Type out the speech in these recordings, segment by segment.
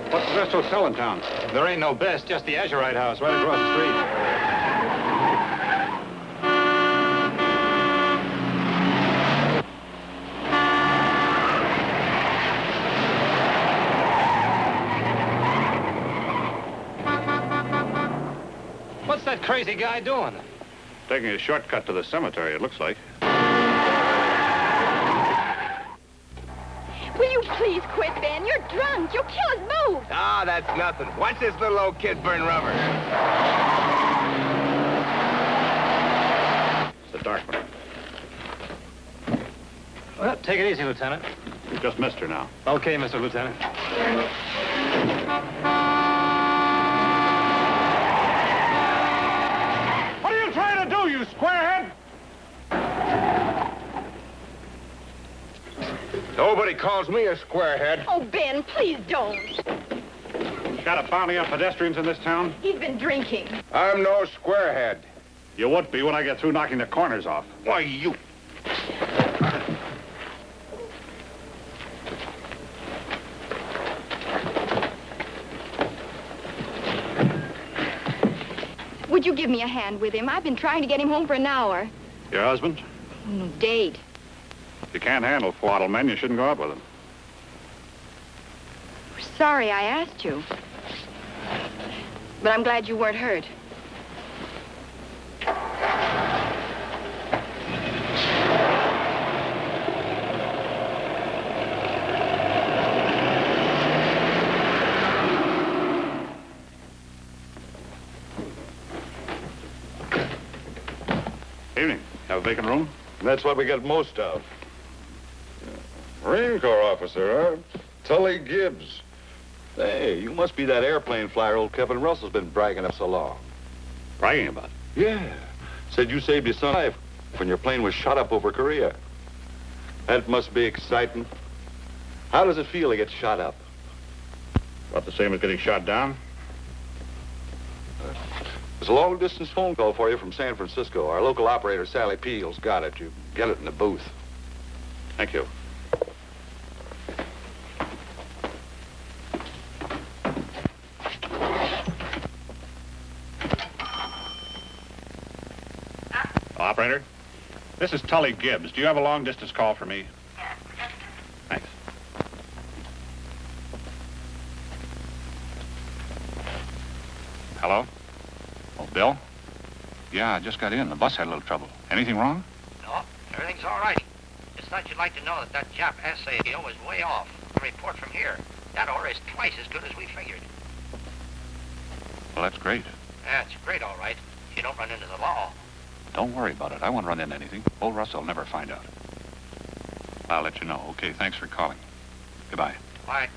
What's the best hotel in town? There ain't no best, just the Azurite house right across the street. What's that crazy guy doing? Taking a shortcut to the cemetery, it looks like. Will you please quit, Ben? You're drunk. You'll kill us both. Ah, that's nothing. Watch this little old kid burn rubber. It's the dark one. Well, take it easy, Lieutenant. You just missed her now. Okay, Mr. Lieutenant. What are you trying to do, you squarehead? Nobody calls me a squarehead. Oh, Ben, please don't. Got a bounty on pedestrians in this town? He's been drinking. I'm no squarehead. You would be when I get through knocking the corners off. Why, you... Would you give me a hand with him? I've been trying to get him home for an hour. Your husband? No, date. If you can't handle twaddle men, you shouldn't go out with him. Sorry I asked you. But I'm glad you weren't hurt. Evening. Have a vacant room? That's what we get most of. Marine Corps officer, huh? Tully Gibbs. Hey, you must be that airplane flyer old Kevin Russell's been bragging up so long. Bragging about it. Yeah. Said you saved his son's life when your plane was shot up over Korea. That must be exciting. How does it feel to get shot up? About the same as getting shot down? There's a long-distance phone call for you from San Francisco. Our local operator, Sally Peel's got it. You get it in the booth. Thank you. Operator, this is Tully Gibbs. Do you have a long-distance call for me? Thanks. Hello? Oh, Bill? Yeah, I just got in. The bus had a little trouble. Anything wrong? No, everything's all right. Just thought you'd like to know that Jap assay deal was way off. The report from here. That ore is twice as good as we figured. Well, that's great. Yeah, it's great, all right. If you don't run into the law. Don't worry about it. I won't run into anything. Old Russell will never find out. I'll let you know. Okay, thanks for calling. Goodbye. Bye.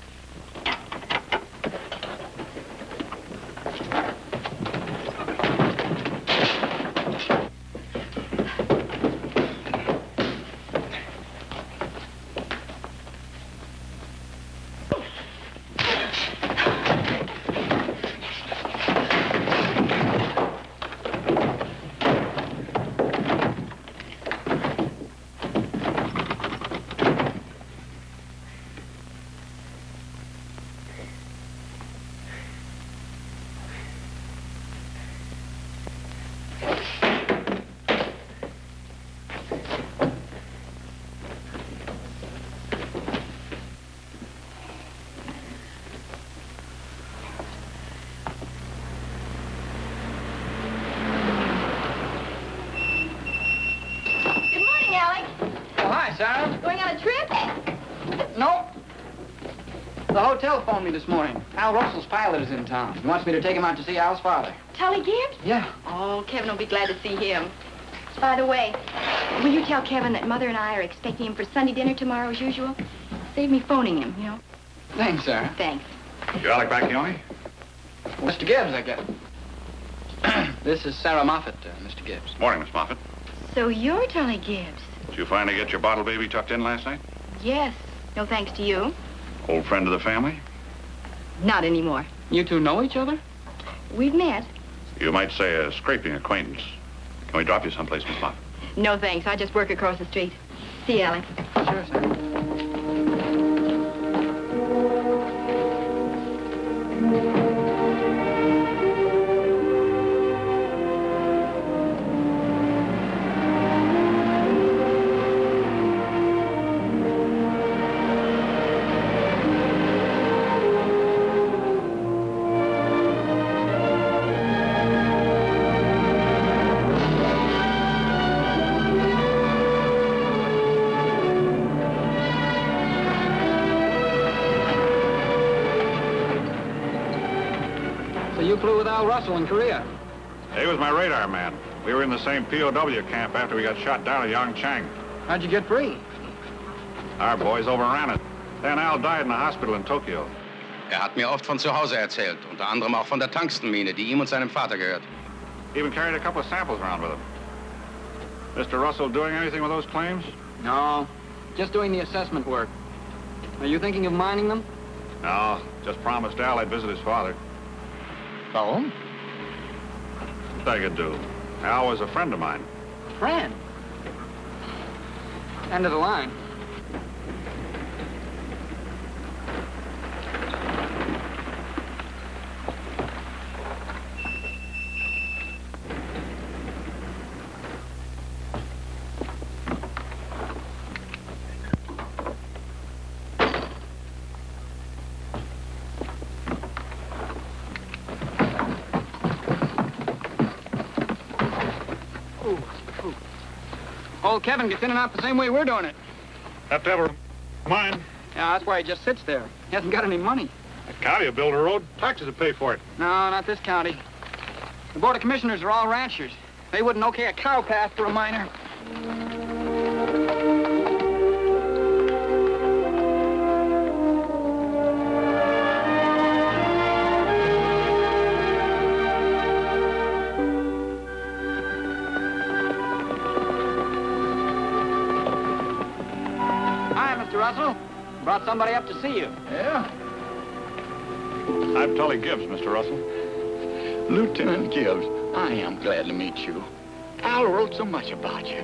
Going on a trip? No. The hotel phoned me this morning. Al Russell's pilot is in town. He wants me to take him out to see Al's father. Tully Gibbs? Yeah. Oh, Kevin will be glad to see him. By the way, will you tell Kevin that Mother and I are expecting him for Sunday dinner tomorrow as usual? Save me phoning him, you know. Thanks, Sarah. Thanks. You Alec Bacchione? Mr. Gibbs, I guess. This is Sarah Moffat, Mr. Gibbs. Morning, Miss Moffat. So you're Tully Gibbs? Did you finally get your bottle baby tucked in last night? Yes. No thanks to you. Old friend of the family? Not anymore. You two know each other? We've met. You might say a scraping acquaintance. Can we drop you someplace, Miss Moffat? No thanks. I just work across the street. See you, Alec. Sure, Sarah. So you flew with Al Russell in Korea? He was my radar man. We were in the same POW camp after we got shot down at Yangchang. How'd you get free? Our boys overran it. Then Al died in the hospital in Tokyo. Hat mir oft von zu Hause erzählt, unter anderem auch von der Tungstenmine, die ihm und seinem Vater gehört. Even carried a couple of samples around with him. Mr. Russell doing anything with those claims? No, just doing the assessment work. Are you thinking of mining them? No, just promised Al I'd visit his father. Warum? I could do. Al was a friend of mine. Friend. End of the line. Old Kevin gets in and out the same way we're doing it. Have to have a mine. Yeah, that's why he just sits there. He hasn't got any money. The county will build a road. Taxes will pay for it. No, not this county. The Board of Commissioners are all ranchers. They wouldn't okay a cow path for a miner. Russell, brought somebody up to see you. Yeah? I'm Tully Gibbs, Mr. Russell. Lieutenant Gibbs, I am glad to meet you. Al wrote so much about you.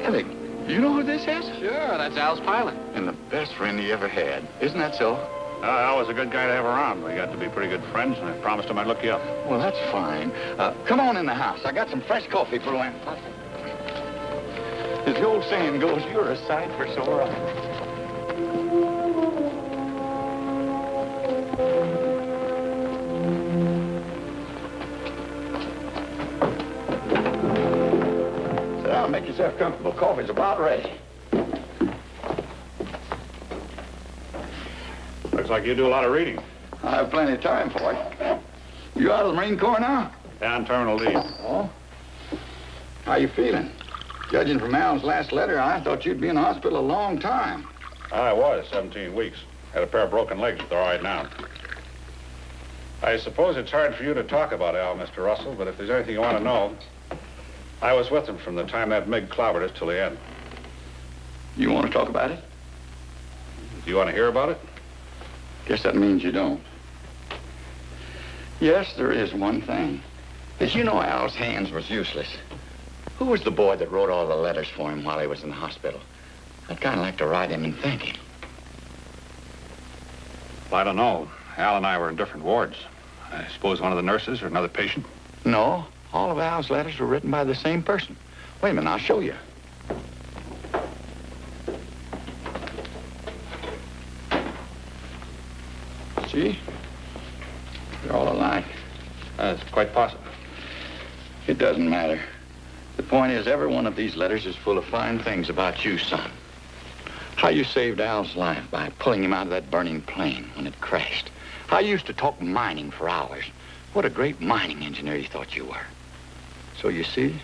Ellick, you know who this is? Sure, that's Al's pilot. And the best friend he ever had. Isn't that so? Al was a good guy to have around. We got to be pretty good friends, and I promised him I'd look you up. Well, that's fine. Come on in the house. I got some fresh coffee for Lynn. As the old saying goes, you're a sight for sore eyes. Sit down, make yourself comfortable. Coffee's about ready. Looks like you do a lot of reading. I have plenty of time for it. You out of the Marine Corps now? Yeah, I'm Terminal D. Oh? How you feeling? Judging from Al's last letter, I thought you'd be in the hospital a long time. I was, 17 weeks. Had a pair of broken legs, but they're all right now. I suppose it's hard for you to talk about Al, Mr. Russell, but if there's anything you want to know, I was with him from the time that MiG clobbered us till the end. You want to talk about it? Do you want to hear about it? Guess that means you don't. Yes, there is one thing. As you know, Al's hands was useless. Who was the boy that wrote all the letters for him while he was in the hospital? I'd kind of like to write him and thank him. Well, I don't know. Al and I were in different wards. I suppose one of the nurses or another patient? No, all of Al's letters were written by the same person. Wait a minute, I'll show you. See? They're all alike. That's quite possible. It doesn't matter. The point is, every one of these letters is full of fine things about you, son. How you saved Al's life by pulling him out of that burning plane when it crashed. How you used to talk mining for hours. What a great mining engineer you thought you were. So you see,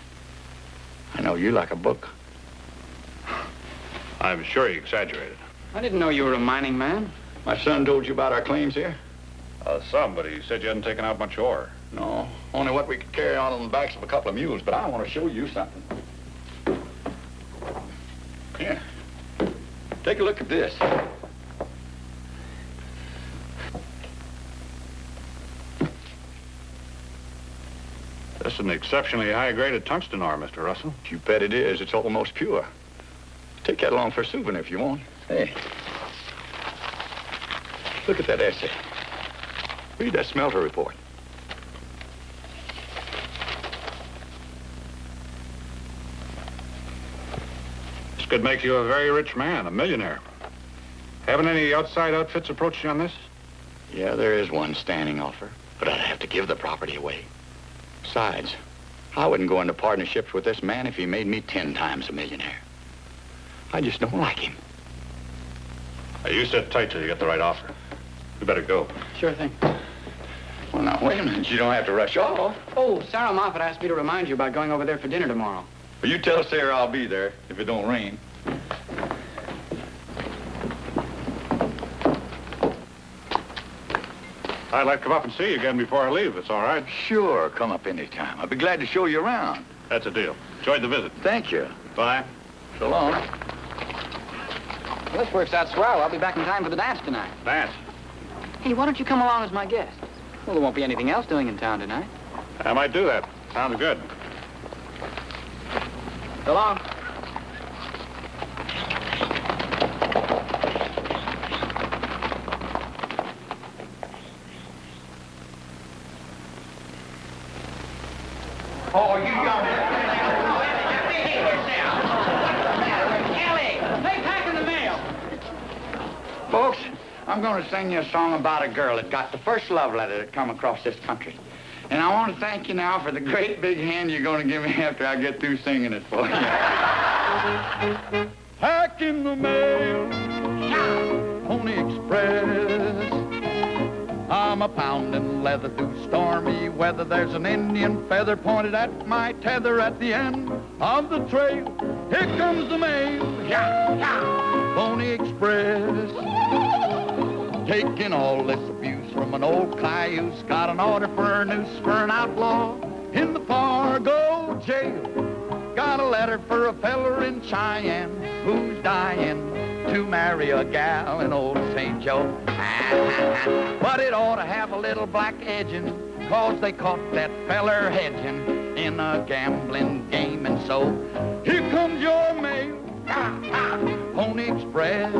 I know you like a book. I'm sure he exaggerated. I didn't know you were a mining man. My son told you about our claims here? Some, but he said you hadn't taken out much ore. No, only what we could carry on the backs of a couple of mules, but I want to show you something. Here. Take a look at this. This is an exceptionally high-graded tungsten ore, Mr. Russell. You bet it is. It's almost pure. Take that along for a souvenir if you want. Hey. Look at that essay. Read that smelter report. This could make you a very rich man, a millionaire. Haven't any outside outfits approached you on this? Yeah, there is one standing offer, but I'd have to give the property away. Besides, I wouldn't go into partnerships with this man if he made me 10 times a millionaire. I just don't like him. You sit tight till you get the right offer. You better go. Sure thing. Well, now, wait a minute. You don't have to rush off. Oh, Sarah Moffat asked me to remind you about going over there for dinner tomorrow. Well, you tell Sarah I'll be there if it don't rain. I'd like to come up and see you again before I leave, if it's all right. Sure, come up anytime. I'll be glad to show you around. That's a deal. Enjoyed the visit. Thank you. Bye. So long. Well, this works out swell. I'll be back in time for the dance tonight. Dance. Hey, why don't you come along as my guest? Well, there won't be anything else doing in town tonight. I might do that. Sounds good. So long. Oh, you young. Hey, packing the mail. Folks, I'm going to sing you a song about a girl that got the first love letter that come across this country. And I want to thank you now for the great big hand you're going to give me after I get through singing it for you. Packing the mail, Pony Express. I'm a pounding leather through stormy weather. There's an Indian feather pointed at my tether at the end of the trail. Here comes the mail, Pony Express. Taking all this abuse from an old cayuse. Got an order for a noose for an outlaw in the Fargo jail. Got a letter for a feller in Cheyenne who's dying to marry a gal in old St. Joe. But it ought to have a little black edging, 'cause they caught that feller hedging in a gambling game. And so, here comes your mail, Pony Express.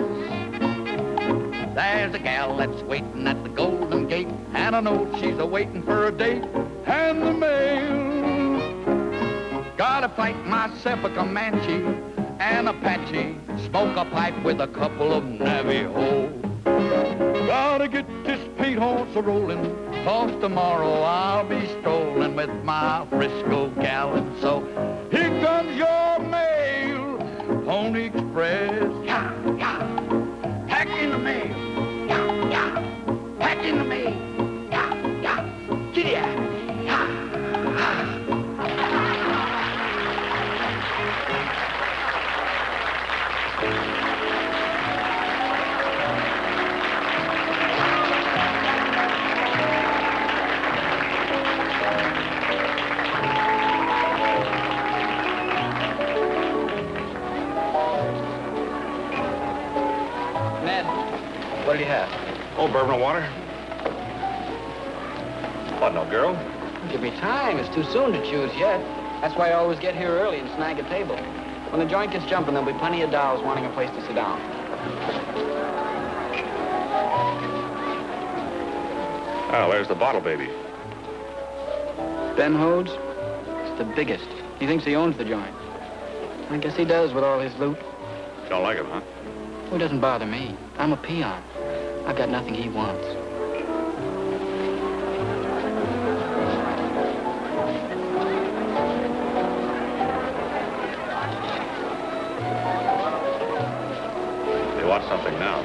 There's a gal that's waiting at the Golden Gate, and I know she's a-waiting for a date. And the mail, gotta fight myself a Comanche and Apache, smoke a pipe with a couple of Navajo. Gotta get this paint horse a-rolling, 'cause tomorrow I'll be strolling with my Frisco gal. And so, here comes your mail, Pony Express. Pack in the mail, pack in the mail, giddy up. What do you have? Oh, bourbon and water. What, no girl? Give me time. It's too soon to choose yet. That's why I always get here early and snag a table. When the joint gets jumping, there'll be plenty of dolls wanting a place to sit down. Oh, there's the bottle baby. Ben Hodes? It's the biggest. He thinks he owns the joint. I guess he does with all his loot. Don't like him, huh? Well, it doesn't bother me. I'm a peon. I've got nothing he wants. They want something now.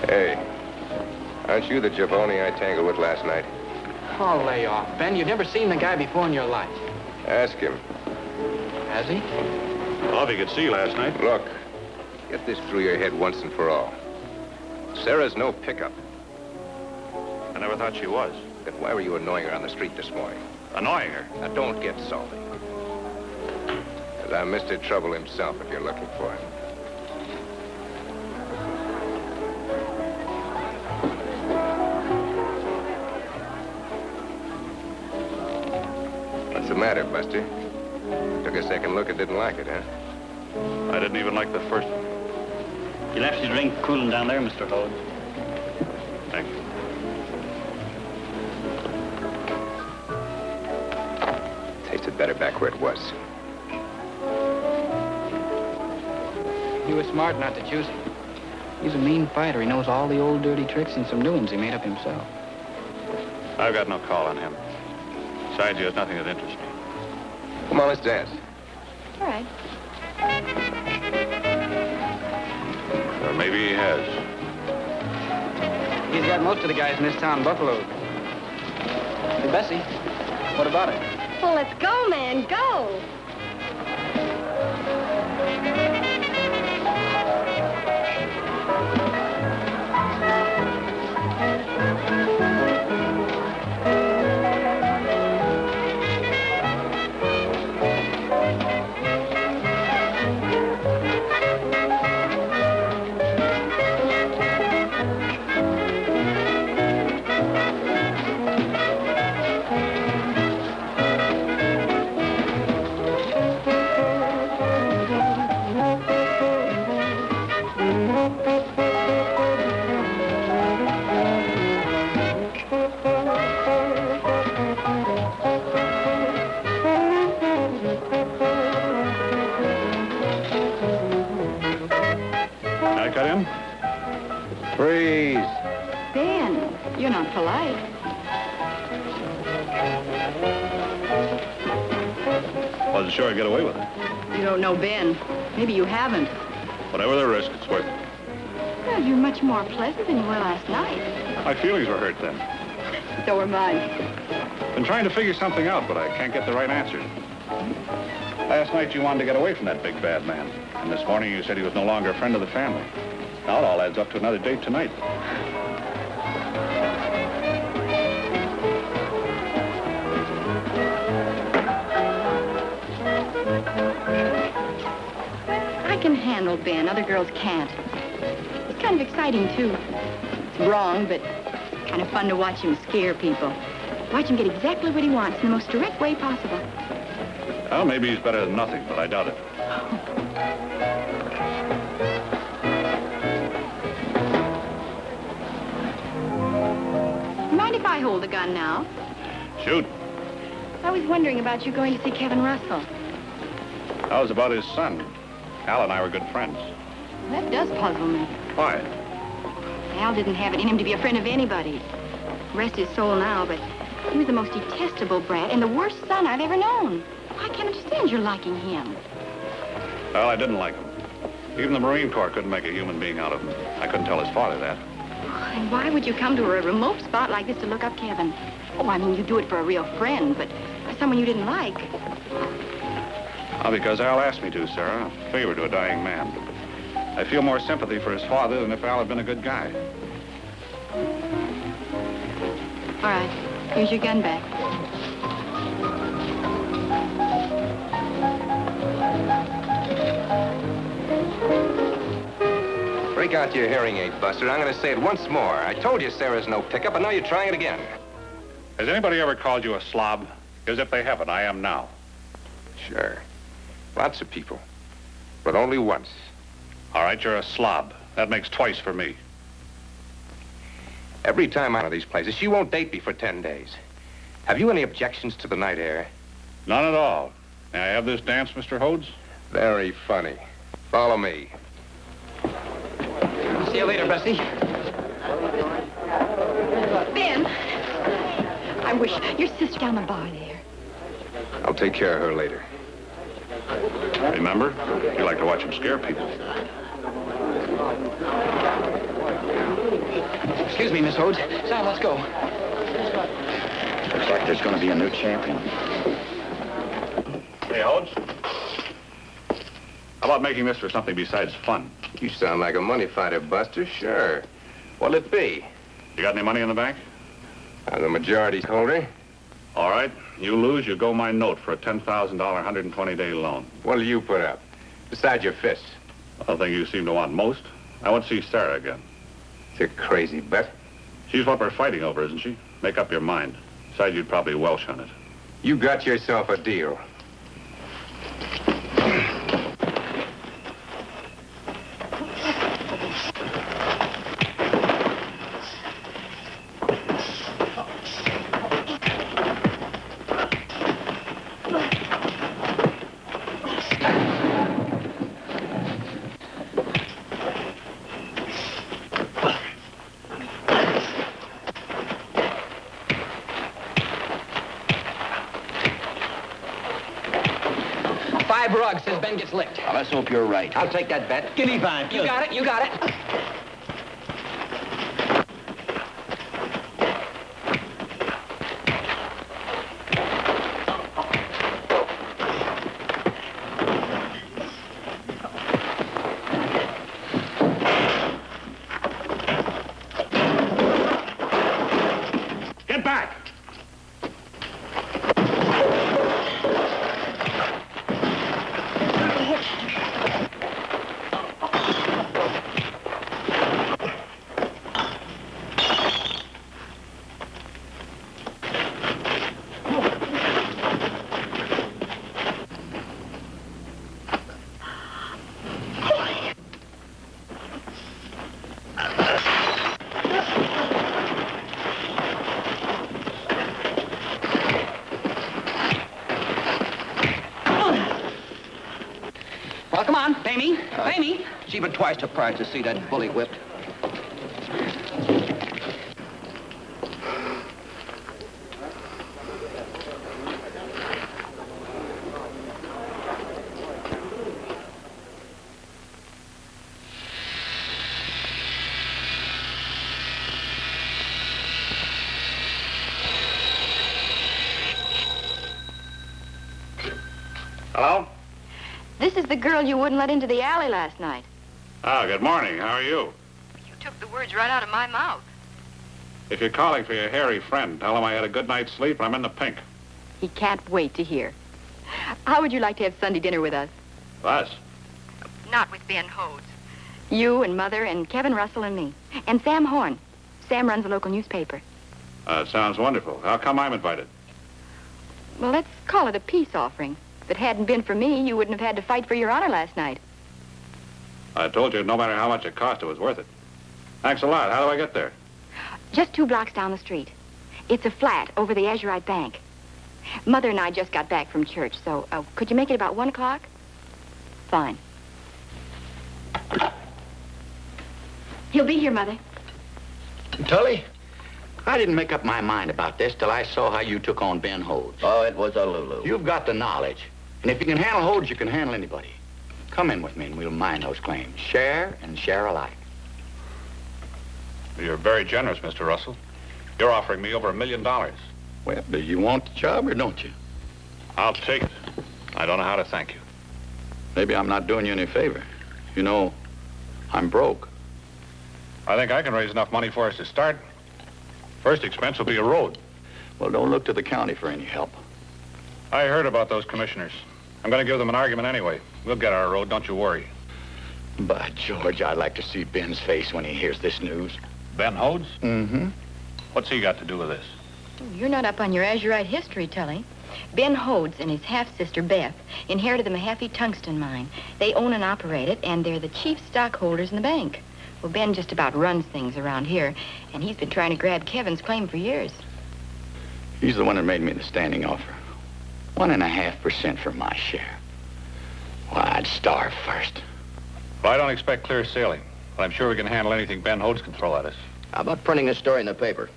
Hey, aren't you the jabroni I tangled with last night? Oh, lay off, Ben. You've never seen the guy before in your life. Ask him. Has he? Well, if you could see last night. Look, get this through your head once and for all. Sarah's no pickup. I never thought she was. Then why were you annoying her on the street this morning? Annoying her. Now, don't get salty. 'Cause I'm Mr. Trouble himself if you're looking for him. What's the matter, Buster? Took a second look and didn't like it, huh? I didn't even like the first one. You left your drink cooling down there, Mr. Hodes. Thank you. Tasted better back where it was. He was smart not to choose him. He's a mean fighter. He knows all the old dirty tricks and some new ones he made up himself. I've got no call on him. Besides, he has nothing that interests me. Come on, let's dance. All right. Or maybe he has. He he's got most of the guys in this town buffaloed. Hey, Bessie, what about it? Well, let's go, man, go. Freeze. Ben, you're not polite. Wasn't sure I'd get away with it. You don't know Ben. Maybe you haven't. Whatever the risk, it's worth it. Well, you're much more pleasant than you were last night. My feelings were hurt then. So were mine. Been trying to figure something out, but I can't get the right answers. Last night you wanted to get away from that big bad man. And this morning you said he was no longer a friend of the family. Now it all adds up to another date tonight. I can handle Ben. Other girls can't. It's kind of exciting, too. It's wrong, but it's kind of fun to watch him scare people. Watch him get exactly what he wants in the most direct way possible. Well, maybe he's better than nothing, but I doubt it. Mind if I hold the gun now? Shoot. I was wondering about you going to see Kevin Russell. That was about his son. Al and I were good friends. That does puzzle me. Why? Al didn't have it in him to be a friend of anybody. Rest his soul now, but he was the most detestable brat and the worst son I've ever known. I can't understand your liking him. Well, I didn't like him. Even the Marine Corps couldn't make a human being out of him. I couldn't tell his father that. And why would you come to a remote spot like this to look up Kevin? Oh, I mean, you do it for a real friend, but for someone you didn't like. Well, because Al asked me to, Sarah. A favor to a dying man. I feel more sympathy for his father than if Al had been a good guy. All right, here's your gun back. Break out your hearing aid, Buster. I'm going to say it once more. I told you Sarah's no pickup, and now you're trying it again. Has anybody ever called you a slob? Because if they haven't, I am now. Sure. Lots of people. But only once. All right, you're a slob. That makes twice for me. Every time I'm out of these places, she won't date me for 10 days. Have you any objections to the night air? None at all. May I have this dance, Mr. Hodes? Very funny. Follow me. See you later, Bessie. Ben, I wish your sister down the bar there. I'll take care of her later. Remember, you like to watch him scare people. Excuse me, Miss Hodes. Sam, let's go. Looks like there's going to be a new champion. Hey, Hodes. How about making this for something besides fun? You sound like a money fighter, Buster. Sure. What'll it be? You got any money in the bank? I'm the majority holder. All right. You lose, you go my note for a $10,000 120-day loan. What'll you put up? Besides your fists. I think you seem to want most. I want to see Sarah again. It's a crazy bet. She's what we're fighting over, isn't she? Make up your mind. Besides, you'd probably Welsh on it. You got yourself a deal. Rug says Ben gets licked. Well, let's hope you're right. I'll take that bet. Give me 5. You got it, you got it. even twice the price to see that bully whipped. Hello? This is the girl you wouldn't let into the alley last night. Ah, good morning. How are you? You took the words right out of my mouth. If you're calling for your hairy friend, tell him I had a good night's sleep and I'm in the pink. He can't wait to hear. How would you like to have Sunday dinner with us? Us? Not with Ben Hodes. You and Mother and Kevin Russell and me. And Sam Horn. Sam runs a local newspaper. Sounds wonderful. How come I'm invited? Well, let's call it a peace offering. If it hadn't been for me, you wouldn't have had to fight for your honor last night. I told you no matter how much it cost, it was worth it. Thanks a lot. How do I get there? Just 2 blocks down the street. It's a flat over the Azurite Bank. Mother and I just got back from church, so could you make it about 1 o'clock? Fine. He'll be here, Mother. Tully, I didn't make up my mind about this till I saw how you took on Ben Hodes. Oh, it was a Lulu. You've got the knowledge. And if you can handle Hodes, you can handle anybody. Come in with me and we'll mind those claims. Share and share alike. You're very generous, Mr. Russell. You're offering me over $1 million. Well, do you want the job or don't you? I'll take it. I don't know how to thank you. Maybe I'm not doing you any favor. You know, I'm broke. I think I can raise enough money for us to start. First expense will be a road. Well, don't look to the county for any help. I heard about those commissioners. I'm going to give them an argument anyway. We'll get our road, don't you worry. By George, I'd like to see Ben's face when he hears this news. Ben Hodes? Mm-hmm. What's he got to do with this? You're not up on your Azurite history, Tully. Ben Hodes and his half-sister, Beth, inherited the Mahaffey tungsten mine. They own and operate it, and they're the chief stockholders in the bank. Well, Ben just about runs things around here, and he's been trying to grab Kevin's claim for years. He's the one that made me the standing offer. 1.5% for my share. Why, I'd starve first. Well, I don't expect clear sailing, but I'm sure we can handle anything Ben Hodes can throw at us. How about printing this story in the paper?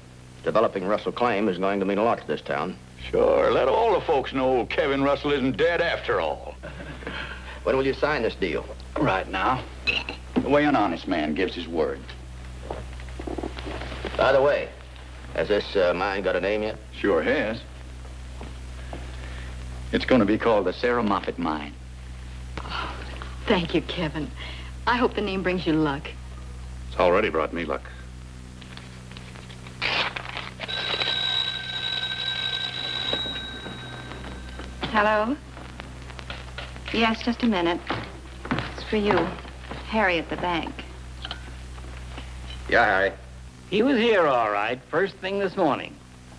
Developing Russell claim is going to mean a lot to this town. Sure, let all the folks know Kevin Russell isn't dead after all. When will you sign this deal? Right now. The way an honest man gives his word. By the way, has this mine got a name yet? Sure has. It's going to be called the Sarah Moffett Mine. Thank you, Kevin. I hope the name brings you luck. It's already brought me luck. Hello? Yes, just a minute. It's for you. Harry at the bank. Yeah, Harry. He was here all right, first thing this morning.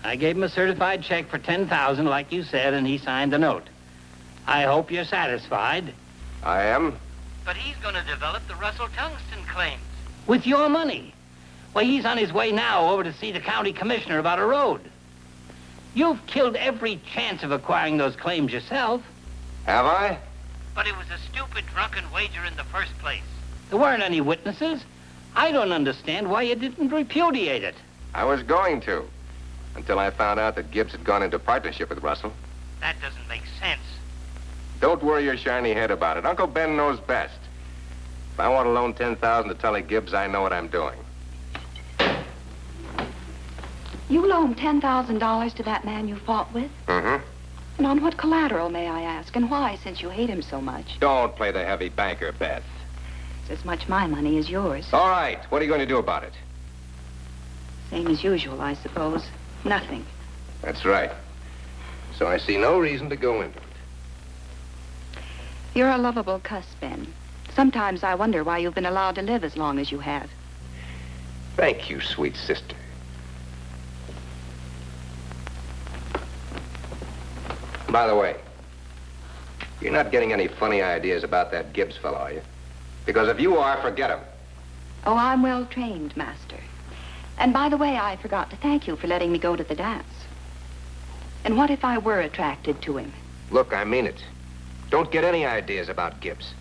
I gave him a certified check for $10,000 like you said, and he signed the note. I hope you're satisfied. I am. But he's going to develop the Russell tungsten claims. With your money. Well, he's on his way now over to see the county commissioner about a road. You've killed every chance of acquiring those claims yourself. Have I? But it was a stupid, drunken wager in the first place. There weren't any witnesses. I don't understand why you didn't repudiate it. I was going to, until I found out that Gibbs had gone into partnership with Russell. That doesn't make sense. Don't worry your shiny head about it. Uncle Ben knows best. If I want to loan $10,000 to Tully Gibbs, I know what I'm doing. You loaned $10,000 to that man you fought with? Mm-hmm. And on what collateral, may I ask? And why, since you hate him so much? Don't play the heavy banker, Beth. It's as much my money as yours. All right. What are you going to do about it? Same as usual, I suppose. Nothing. That's right. So I see no reason to go into it. You're a lovable cuss, Ben. Sometimes I wonder why you've been allowed to live as long as you have. Thank you, sweet sister. By the way, you're not getting any funny ideas about that Gibbs fellow, are you? Because if you are, forget him. Oh, I'm well trained, Master. And by the way, I forgot to thank you for letting me go to the dance. And what if I were attracted to him? Look, I mean it. Don't get any ideas about Gibbs.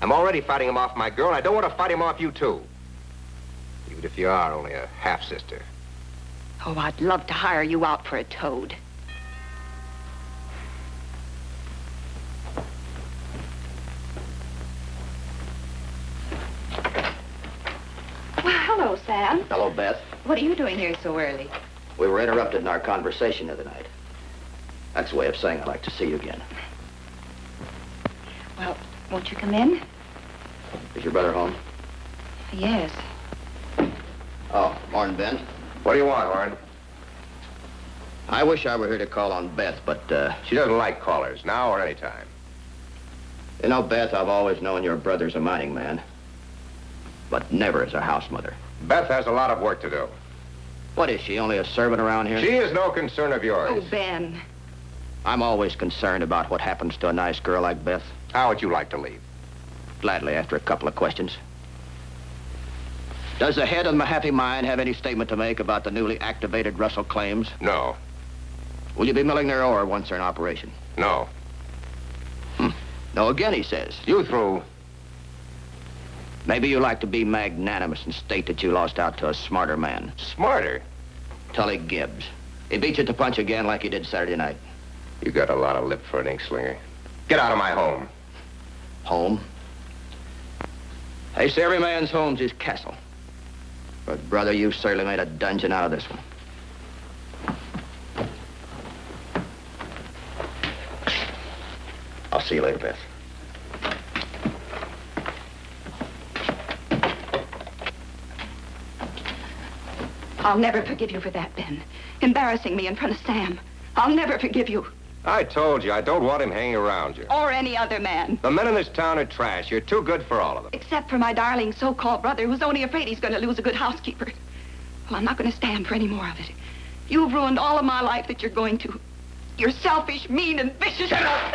I'm already fighting him off my girl, and I don't want to fight him off you, too. Even if you are only a half-sister. Oh, I'd love to hire you out for a toad. Well, hello, Sam. Hello, Beth. What are you doing here so early? We were interrupted in our conversation the other night. That's a way of saying I'd like to see you again. Well, won't you come in? Is your brother home? Yes. Oh, morning, Ben. What do you want, Warren? I wish I were here to call on Beth, but, She doesn't like callers, now or any time. you know, Beth, I've always known your brother's a mining man, but never as a house mother. Beth has a lot of work to do. What is she, only a servant around here? She is no concern of yours. Oh, Ben. I'm always concerned about what happens to a nice girl like Beth. How would you like to leave? Gladly, after a couple of questions. Does the head of the Happy Mine have any statement to make about the newly activated Russell claims? No. Will you be milling their ore once they're in operation? No. No again, he says. You through. Maybe you like to be magnanimous and state that you lost out to a smarter man. Smarter? Tully Gibbs. He beat you at the punch again like he did Saturday night. You got a lot of lip for an ink slinger. Get out of my home. Home? They say every man's home's his castle. But, brother, you certainly made a dungeon out of this one. I'll see you later, Beth. I'll never forgive you for that, Ben. Embarrassing me in front of Sam. I'll never forgive you. I told you, I don't want him hanging around you. Or any other man. The men in this town are trash. You're too good for all of them. Except for my darling so-called brother who's only afraid he's going to lose a good housekeeper. Well, I'm not going to stand for any more of it. You've ruined all of my life that you're going to. You're selfish, mean, and vicious. Shut up!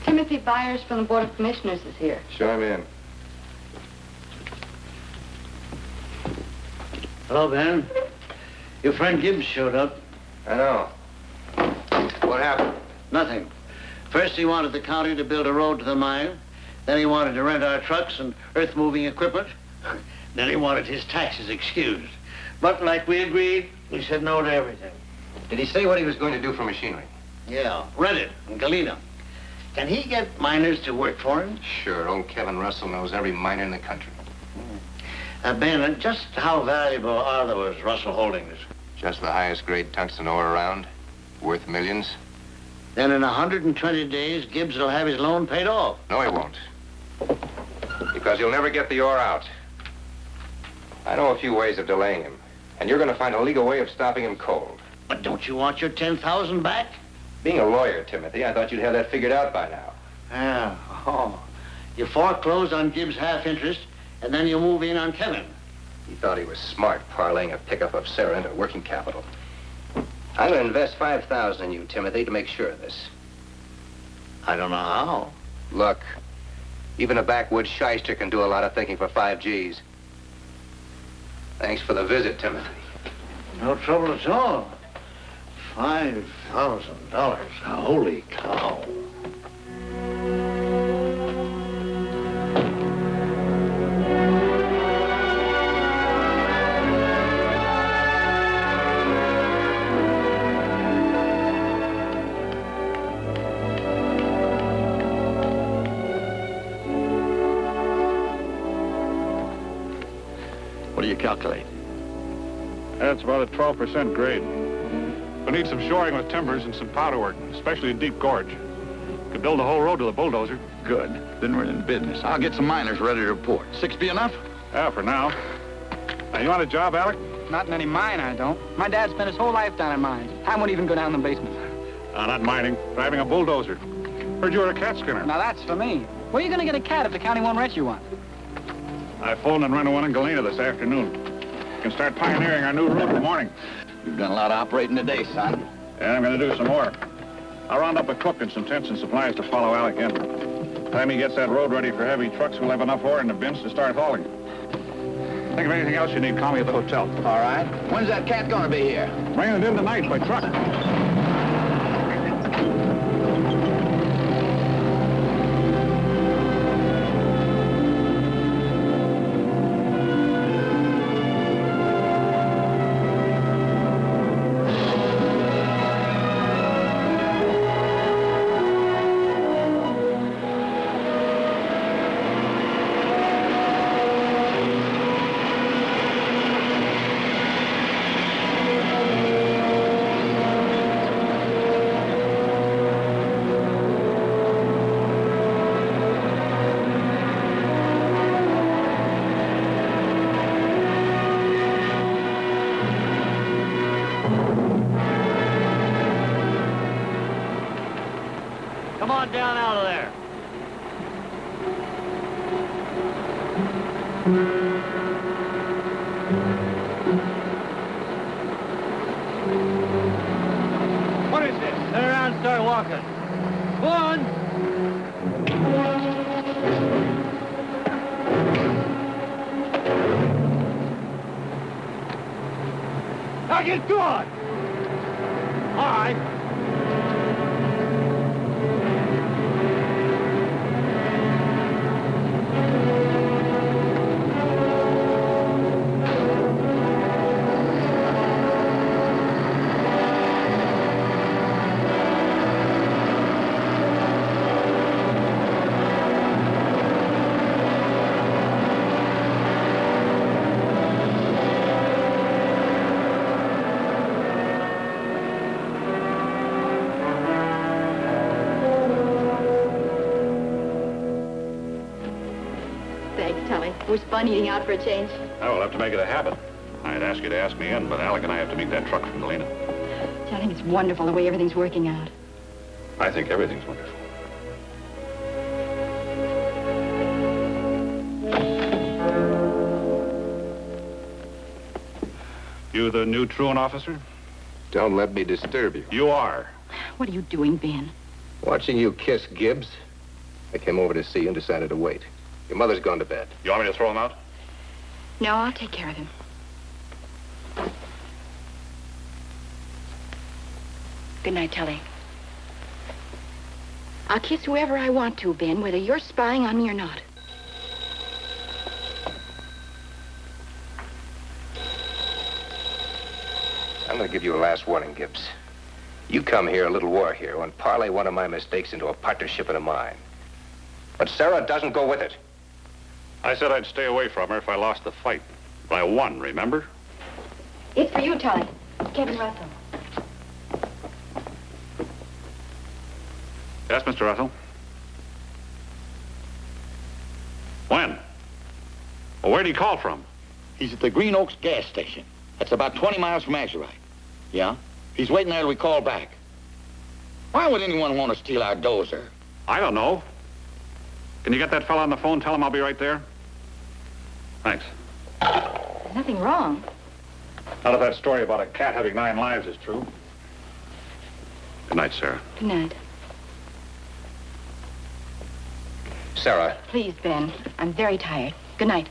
Timothy Byers from the Board of Commissioners is here. Show him in. Hello, Ben. Your friend Gibbs showed up. I know. What happened? Nothing. First, he wanted the county to build a road to the mine. Then he wanted to rent our trucks and earth-moving equipment. Then he wanted his taxes excused. But like we agreed, we said no to everything. Did he say what he was going to do for machinery? Yeah, rent it in Galena. Can he get miners to work for him? Sure. Old Kevin Russell knows every miner in the country. Ben, just how valuable are those Russell holdings? Just the highest grade tungsten ore around. Worth millions. Then in 120 days, Gibbs will have his loan paid off. No, he won't. Because he'll never get the ore out. I know a few ways of delaying him. And you're going to find a legal way of stopping him cold. But don't you want your 10,000 back? Being a lawyer, Timothy, I thought you'd have that figured out by now. Yeah. Oh. You foreclose on Gibbs' half interest, and then you move in on Kevin. He thought he was smart, parlaying a pickup of Sarah into working capital. I'm going to invest $5,000 in you, Timothy, to make sure of this. I don't know how. Look, even a backwoods shyster can do a lot of thinking for 5 G's. Thanks for the visit, Timothy. No trouble at all. $5,000. Holy cow. What do you calculate? That's about a 12% grade. We need some shoring with timbers and some powder work, especially a deep gorge. Could build a whole road with a bulldozer. Good. Then we're in business. I'll get some miners ready to report. 6 be enough? Yeah, for now. Now, you want a job, Alec? Not in any mine, I don't. My dad spent his whole life down in mines. I won't even go down in the basement. Not mining, driving a bulldozer. Heard you were a cat skinner. Now, that's for me. Where are you going to get a cat if the county won't rent you one? I phoned and rented one in Galena this afternoon. You can start pioneering our new route in the morning. You've done a lot of operating today, son. And I'm going to do some more. I'll round up a cook and some tents and supplies to follow Alec in. Time he gets that road ready for heavy trucks, we'll have enough ore in the bins to start hauling. Think of anything else you need, call me at the hotel. All right. When's that cat going to be here? Bringing it in tonight by truck. Come on down out of there. What is this? Turn around and start walking. Go on. Now get going. All right. It was fun eating out for a change. I will have to make it a habit. I'd ask you to ask me in, but Alec and I have to meet that truck from Galena. Gee, I think it's wonderful the way everything's working out. I think everything's wonderful. You the new truant officer? Don't let me disturb you. You are. What are you doing, Ben? Watching you kiss Gibbs, I came over to see you and decided to wait. Your mother's gone to bed. You want me to throw him out? No, I'll take care of him. Good night, Tully. I'll kiss whoever I want to, Ben, whether you're spying on me or not. I'm going to give you a last warning, Gibbs. You come here, a little war hero, and parlay one of my mistakes into a partnership in a mine. But Sarah doesn't go with it. I said I'd stay away from her if I lost the fight. But I won, remember? It's for you, Tully. Kevin Russell. Yes, Mr. Russell? When? Well, where'd he call from? He's at the Green Oaks gas station. That's about 20 miles from Azurite. Yeah? He's waiting there till we call back. Why would anyone want to steal our dozer? I don't know. Can you get that fella on the phone? Tell him I'll be right there. Thanks. There's nothing wrong. Not if that story about a cat having 9 lives is true. Good night, Sarah. Good night. Sarah. Please, Ben. I'm very tired. Good night.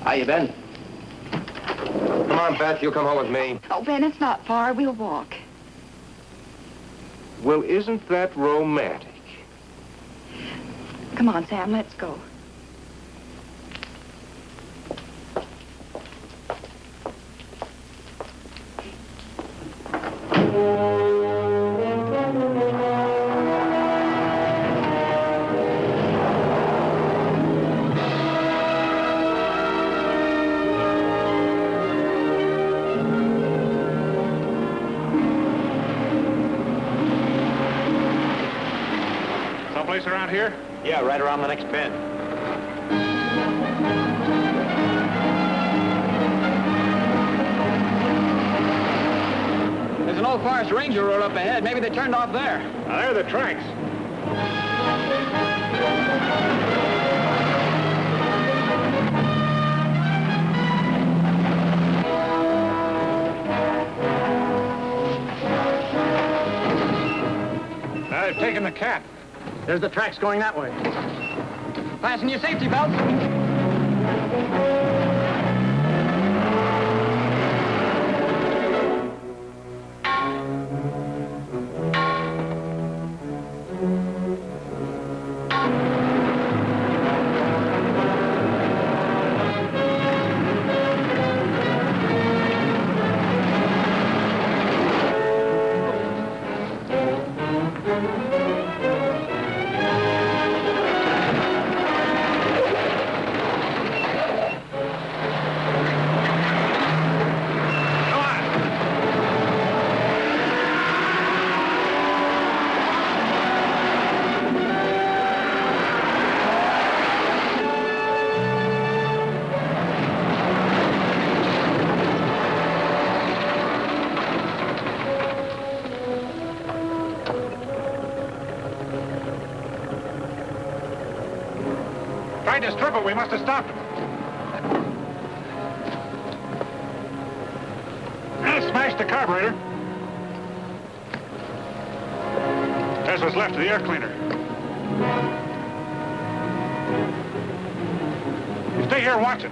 How you been? Come on, Beth. You'll come home with me. Oh, Ben, it's not far. We'll walk. Well, isn't that romantic? Come on, Sam, let's go. tracks around here? Yeah, right around the next bend. There's an old Forest Ranger road up ahead. Maybe they turned off there. Now, there are the tracks. Now, they've taken the cat. There's the tracks going that way. Fasten your safety belts. Tried to strip it. We must have stopped him. And smashed the carburetor. There's what's left of the air cleaner. You stay here and watch it.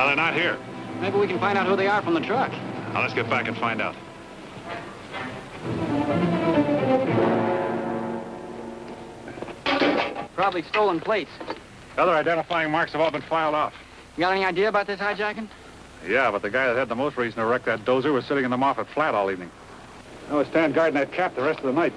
They're not here. Maybe we can find out who they are from the truck. Now, let's get back and find out. Probably stolen plates. Other identifying marks have all been filed off. You got any idea about this hijacking? Yeah, but the guy that had the most reason to wreck that dozer was sitting in the Moffat flat all evening. I was stand guarding that cap the rest of the night.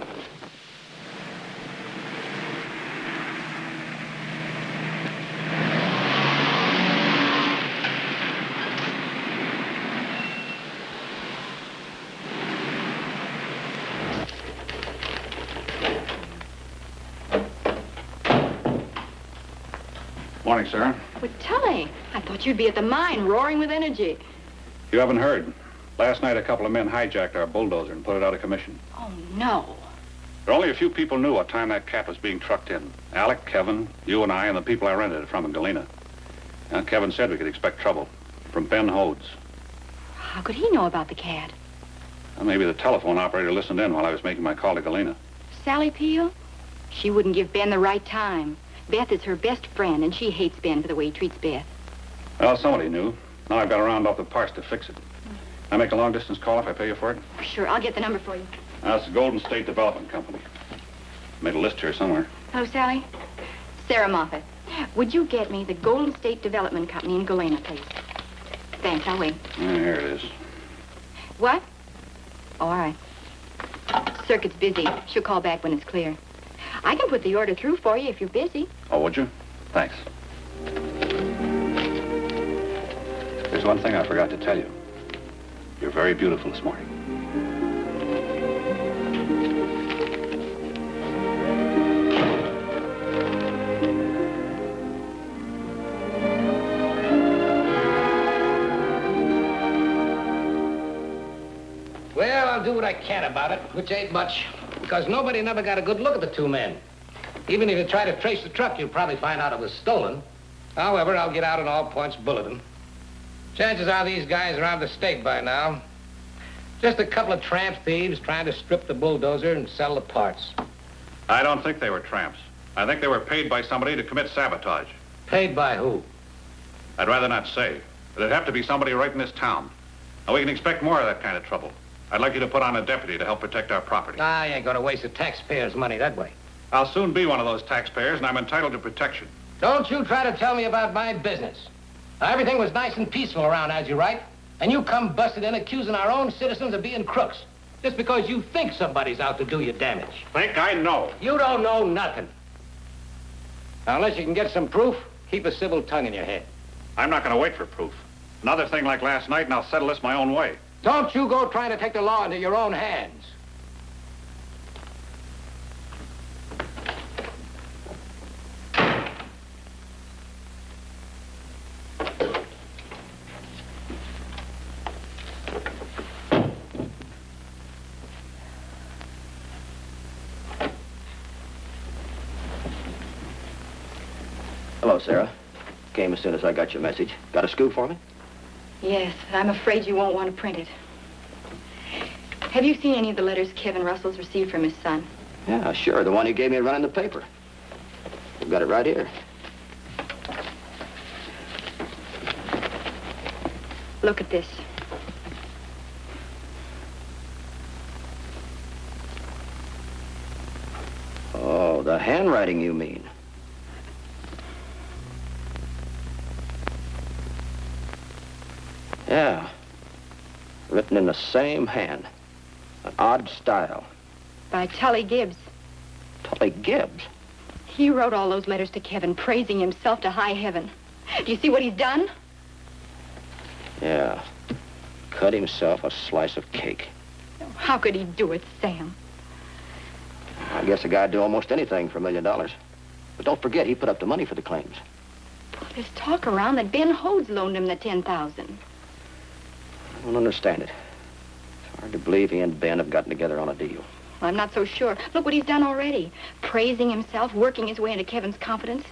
Morning, Sarah. Well, Tully, I thought you'd be at the mine roaring with energy. You haven't heard. Last night, a couple of men hijacked our bulldozer and put it out of commission. Oh, no. There are only a few people knew what time that cap was being trucked in. Alec, Kevin, you and I, and the people I rented it from in Galena. Kevin said we could expect trouble from Ben Hodes. How could he know about the cat? Well, maybe the telephone operator listened in while I was making my call to Galena. Sally Peel? She wouldn't give Ben the right time. Beth is her best friend, and she hates Ben for the way he treats Beth. Well, somebody knew. Now I've got to round up the parts to fix it. I make a long-distance call if I pay you for it? Sure, I'll get the number for you. That's the Golden State Development Company. Made a list here somewhere. Hello, Sally. Sarah Moffat. Would you get me the Golden State Development Company in Galena, please? Thanks, I'll wait. Here it is. What? Oh, all right. Circuit's busy. She'll call back when it's clear. I can put the order through for you if you're busy. Oh, would you? Thanks. There's one thing I forgot to tell you. You're very beautiful this morning. Well, I'll do what I can about it, which ain't much, because nobody never got a good look at the two men. Even if you try to trace the truck, you'll probably find out it was stolen. However, I'll get out an all-points bulletin. Chances are these guys are on the stake by now. Just a couple of tramp thieves trying to strip the bulldozer and sell the parts. I don't think they were tramps. I think they were paid by somebody to commit sabotage. Paid by who? I'd rather not say, but it'd have to be somebody right in this town. Now, we can expect more of that kind of trouble. I'd like you to put on a deputy to help protect our property. I ain't gonna waste the taxpayers' money that way. I'll soon be one of those taxpayers, and I'm entitled to protection. Don't you try to tell me about my business. Now, everything was nice and peaceful around Azurite, and you come busted in accusing our own citizens of being crooks, just because you think somebody's out to do you damage. Think I know. You don't know nothing. Now, unless you can get some proof, keep a civil tongue in your head. I'm not going to wait for proof. Another thing like last night, and I'll settle this my own way. Don't you go trying to take the law into your own hands. Hello, Sarah. Came as soon as I got your message. Got a scoop for me? Yes, I'm afraid you won't want to print it. Have you seen any of the letters Kevin Russell's received from his son? Yeah, sure. The one you gave me to run in the paper. We've got it right here. Look at this. Oh, the handwriting, you mean? Yeah. Written in the same hand. An odd style. By Tully Gibbs. Tully Gibbs? He wrote all those letters to Kevin, praising himself to high heaven. Do you see what he's done? Yeah. Cut himself a slice of cake. How could he do it, Sam? I guess a guy'd do almost anything for $1 million. But don't forget, he put up the money for the claims. There's talk around that Ben Hodes loaned him the $10,000. I don't understand it. It's hard to believe he and Ben have gotten together on a deal. Well, I'm not so sure. Look what he's done already. Praising himself, working his way into Kevin's confidence.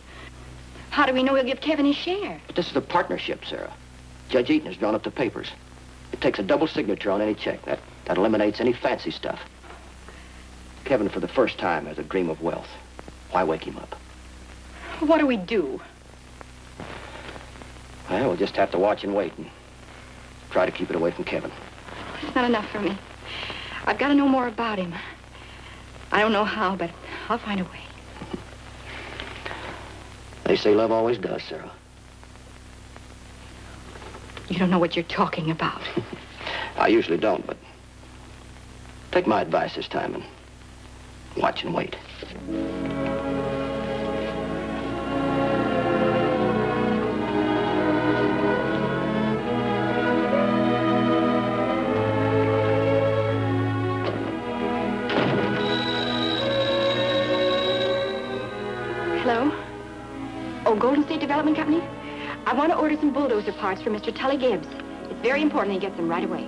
How do we know he'll give Kevin his share? But this is a partnership, Sarah. Judge Eaton has drawn up the papers. It takes a double signature on any check. That eliminates any fancy stuff. Kevin, for the first time, has a dream of wealth. Why wake him up? What do we do? Well, we'll just have to watch and wait and try to keep it away from Kevin. It's not enough for me. I've got to know more about him. I don't know how, but I'll find a way. They say love always does, Sarah. You don't know what you're talking about. I usually don't, but take my advice this time and watch and wait. Hello? Oh, Golden State Development Company? I want to order some bulldozer parts for Mr. Tully Gibbs. It's very important he gets them right away.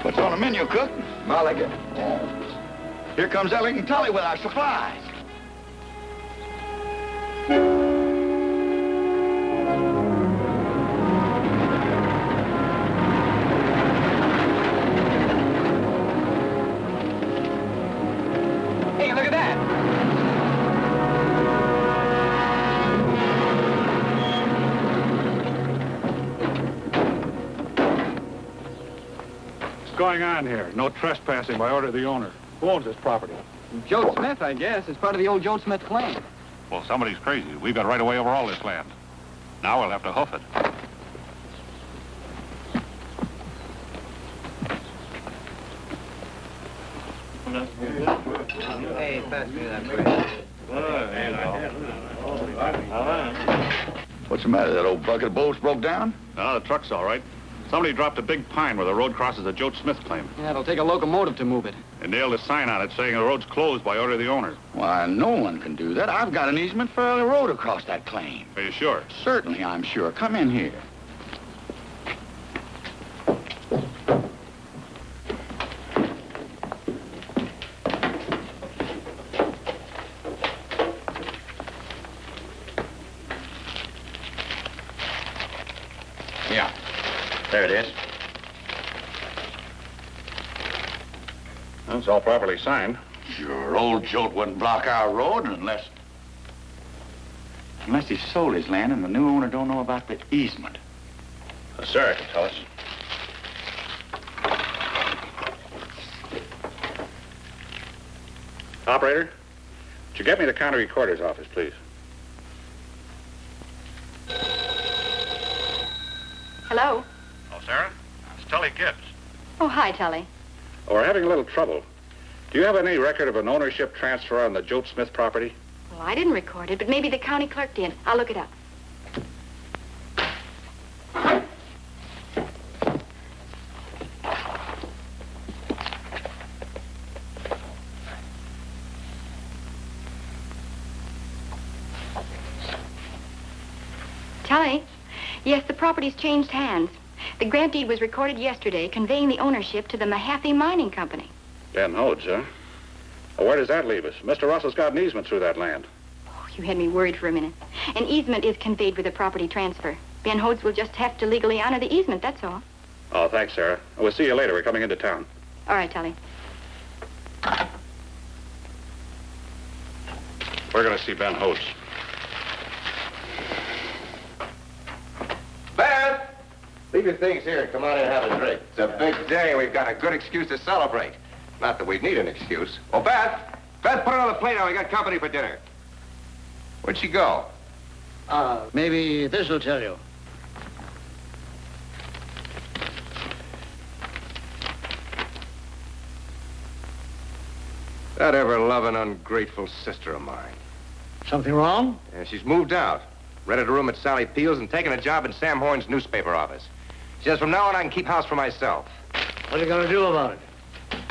What's on the menu, cook? Mulligan. Here comes Elliot and Tully with our supplies. Hey, look at that. What's going on here? No trespassing by order of the owner. Who owns this property? Joe Smith, I guess. It's part of the old Joe Smith claim. Well, somebody's crazy. We've got right away over all this land. Now we'll have to hoof it. Hey, pass me that bread. What's the matter? That old bucket of bolts broke down? No, the truck's all right. Somebody dropped a big pine where the road crosses the Joe Smith claim. Yeah, it'll take a locomotive to move it. And nailed a sign on it saying the road's closed by order of the owner. Why, no one can do that. I've got an easement for a road across that claim. Are you sure? Certainly, I'm sure. Come in here. Yeah, there it is. Well, it's all properly signed. Sure, old Jolt wouldn't block our road unless he sold his land and the new owner don't know about the easement. Sarah can tell us. Operator, would you get me the county recorder's office, please? Hello? Oh, Sarah? It's Tully Gibbs. Oh, hi, Tully. Oh, we're having a little trouble. Do you have any record of an ownership transfer on the Joe Smith property? Well, I didn't record it, but maybe the county clerk did. I'll look it up. Tully? Yes, the property's changed hands. The grant deed was recorded yesterday, conveying the ownership to the Mahaffey Mining Company. Ben Hodes, huh? Well, where does that leave us? Mr. Russell's got an easement through that land. Oh, you had me worried for a minute. An easement is conveyed with a property transfer. Ben Hodes will just have to legally honor the easement, that's all. Oh, thanks, Sarah. We'll see you later. We're coming into town. All right, Tully. We're going to see Ben Hodes. Beth! Leave your things here and come on in and have a drink. It's a big day. We've got a good excuse to celebrate. Not that we need an excuse. Oh, Beth! Beth, put it on the plate now. We got company for dinner. Where'd she go? Maybe this'll tell you. That ever-loving, ungrateful sister of mine. Something wrong? Yeah, she's moved out. Rented a room at Sally Peel's and taken a job in Sam Horn's newspaper office. She says from now on I can keep house for myself. What are you going to do about it?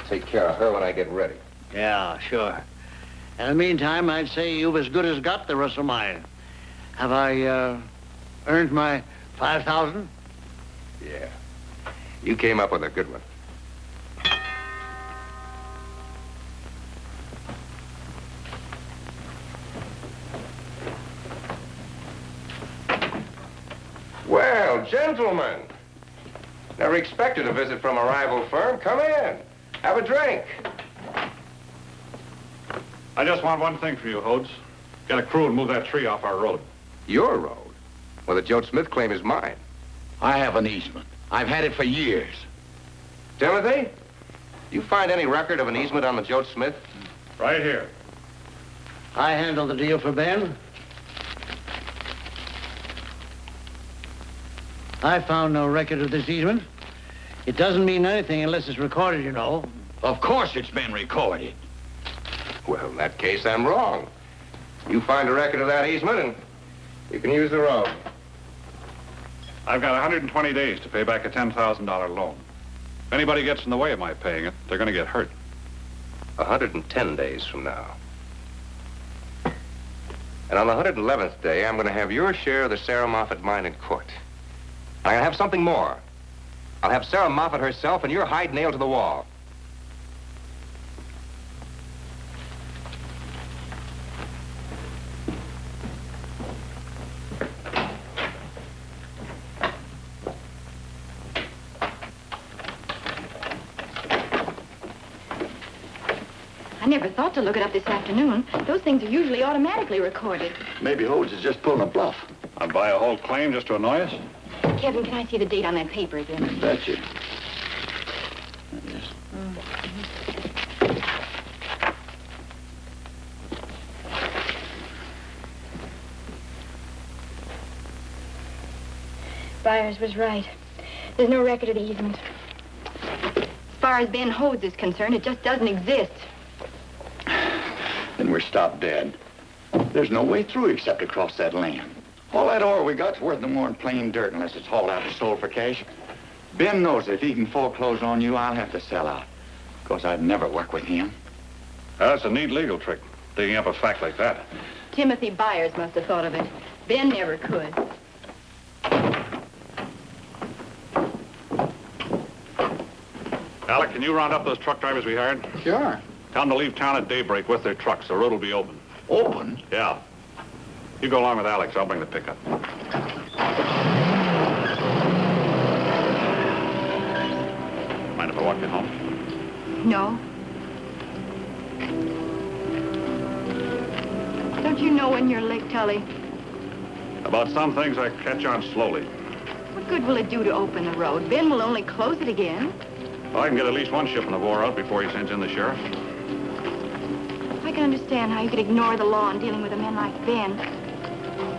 Take care of her when I get ready. Yeah, sure. In the meantime, I'd say you've as good as got the Russell mine. Have I, earned my $5,000? Yeah. You came up with a good one. Well, gentlemen, never expected a visit from a rival firm. Come in. Have a drink. I just want one thing for you, Hodes. Get a crew and move that tree off our road. Your road? Well, the Joe Smith claim is mine. I have an easement. I've had it for years. Timothy, you find any record of an easement on the Joe Smith? Right here. I handled the deal for Ben. I found no record of this easement. It doesn't mean anything unless it's recorded, you know. Of course it's been recorded. Well, in that case, I'm wrong. You find a record of that easement, and you can use the road. I've got 120 days to pay back a $10,000 loan. If anybody gets in the way of my paying it, they're going to get hurt. 110 days from now. And on the 111th day, I'm going to have your share of the Sarah Moffat mine in court. I'm going to have something more. I'll have Sarah Moffat herself and your hide nailed to the wall. I never thought to look it up this afternoon. Those things are usually automatically recorded. Maybe Hodes is just pulling a bluff. I'd buy a whole claim just to annoy us? Kevin, can I see the date on that paper again? Betcha. Byers was right. There's no record of the easement. As far as Ben Hodes is concerned, it just doesn't exist. Then we're stopped dead. There's no way through except across that land. All that ore we got's worth no more than plain dirt unless it's hauled out and sold for cash. Ben knows that if he can foreclose on you, I'll have to sell out. Because I'd never work with him. That's a neat legal trick, digging up a fact like that. Timothy Byers must have thought of it. Ben never could. Alec, can you round up those truck drivers we hired? Sure. Tell them to leave town at daybreak with their trucks. The road will be open. Open? Yeah. You go along with Alex. I'll bring the pickup. Mind if I walk you home? No. Don't you know when you're late, Tully? About some things I catch on slowly. What good will it do to open the road? Ben will only close it again. Well, I can get at least one shipment of ore out before he sends in the sheriff. I can understand how you could ignore the law in dealing with a man like Ben.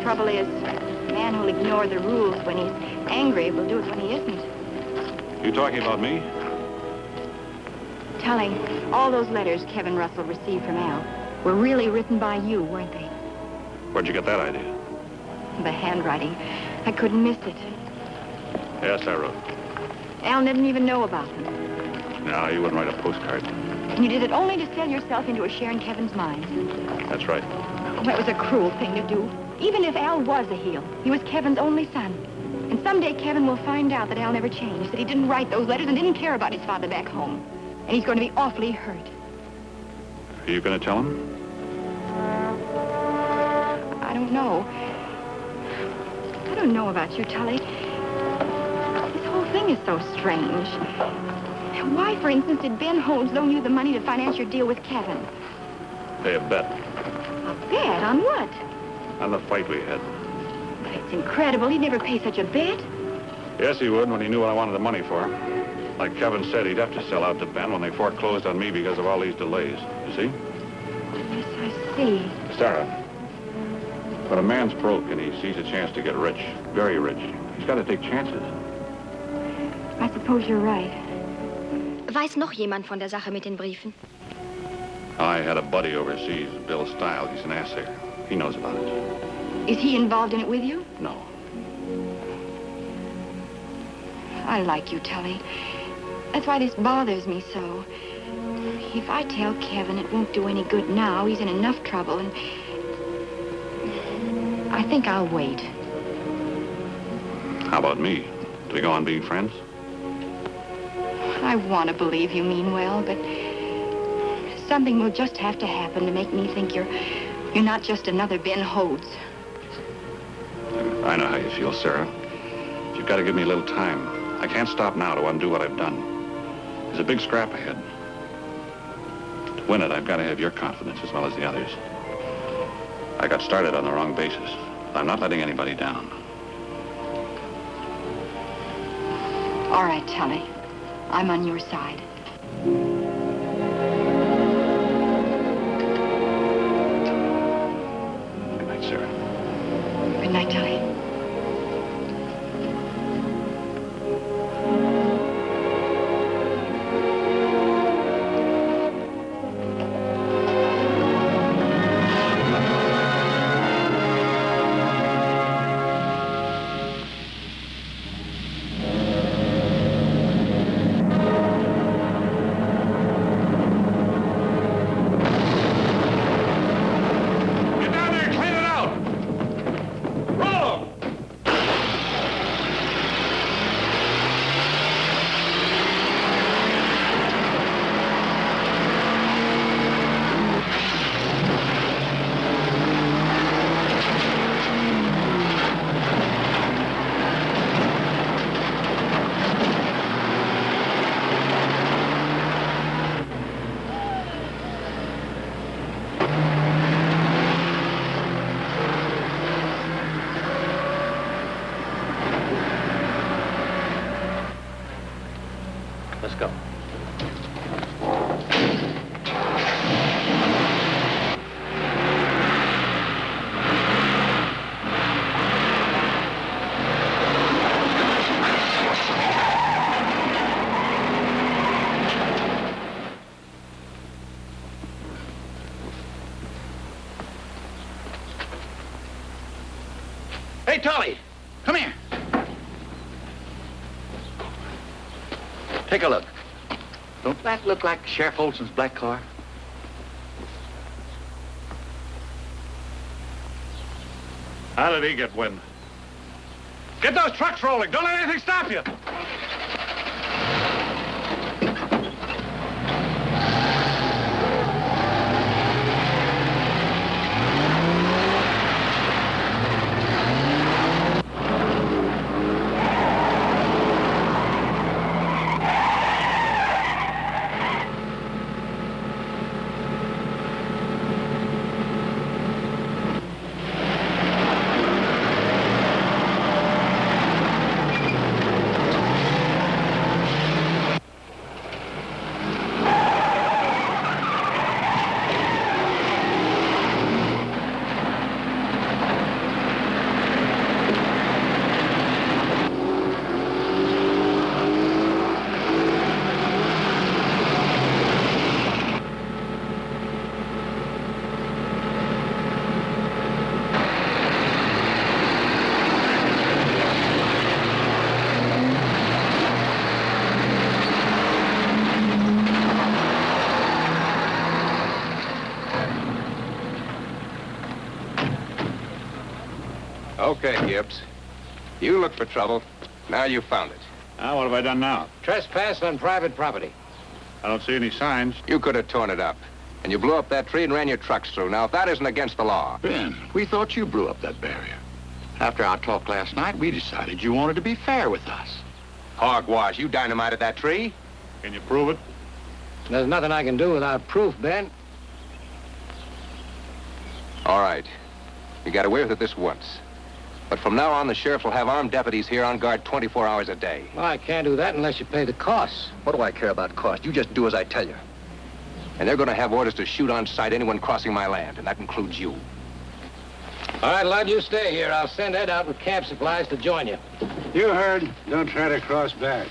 Trouble is, a man who'll ignore the rules when he's angry will do it when he isn't. You talking about me? Tully, all those letters Kevin Russell received from Al were really written by you, weren't they? Where'd you get that idea? The handwriting. I couldn't miss it. Yes, I wrote. Al didn't even know about them. No, you wouldn't write a postcard. And you did it only to sell yourself into a share in Kevin's mine. That's right. Oh, that was a cruel thing to do. Even if Al was a heel, he was Kevin's only son. And someday Kevin will find out that Al never changed, that he didn't write those letters and didn't care about his father back home. And he's going to be awfully hurt. Are you going to tell him? I don't know. I don't know about you, Tully. This whole thing is so strange. Why, for instance, did Ben Hodes loan you the money to finance your deal with Kevin? Pay a bet. A bet? On what? On the fight we had. But it's incredible. He'd never pay such a bet. Yes, he would when he knew what I wanted the money for. Like Kevin said, he'd have to sell out to Ben when they foreclosed on me because of all these delays. You see? Yes, I see. Sarah, when a man's broke and he sees a chance to get rich, very rich, he's got to take chances. I suppose you're right. Weiß noch jemand von der Sache mit den Briefen? I had a buddy overseas, Bill Stiles. He's an assayer. He knows about it. Is he involved in it with you? No. I like you, Tully. That's why this bothers me so. If I tell Kevin it won't do any good now, he's in enough trouble, and I think I'll wait. How about me? Do we go on being friends? I want to believe you mean well, but something will just have to happen to make me think you're not just another Ben Hodes. I know how you feel, Sarah. You've got to give me a little time. I can't stop now to undo what I've done. There's a big scrap ahead. To win it, I've got to have your confidence as well as the others. I got started on the wrong basis. I'm not letting anybody down. All right, Tully. I'm on your side. Good night, Sarah. Good night, Tully. Let's go. Hey, Tully, come here. Take a look. Don't that look like Sheriff Olson's black car? How did he get wind? Get those trucks rolling. Don't let anything stop you. Okay, Gibbs. You looked for trouble. Now you found it. Now, what have I done now? Trespass on private property. I don't see any signs. You could have torn it up. And you blew up that tree and ran your trucks through. Now, if that isn't against the law. Ben, we thought you blew up that barrier. After our talk last night, we decided you wanted to be fair with us. Hogwash, you dynamited that tree. Can you prove it? There's nothing I can do without proof, Ben. All right. You got away with it this once. But from now on, the sheriff will have armed deputies here on guard 24 hours a day. Well, I can't do that unless you pay the costs. What do I care about cost? You just do as I tell you. And they're going to have orders to shoot on sight anyone crossing my land, and that includes you. All right, lad, you stay here. I'll send Ed out with camp supplies to join you. You heard. Don't try to cross back.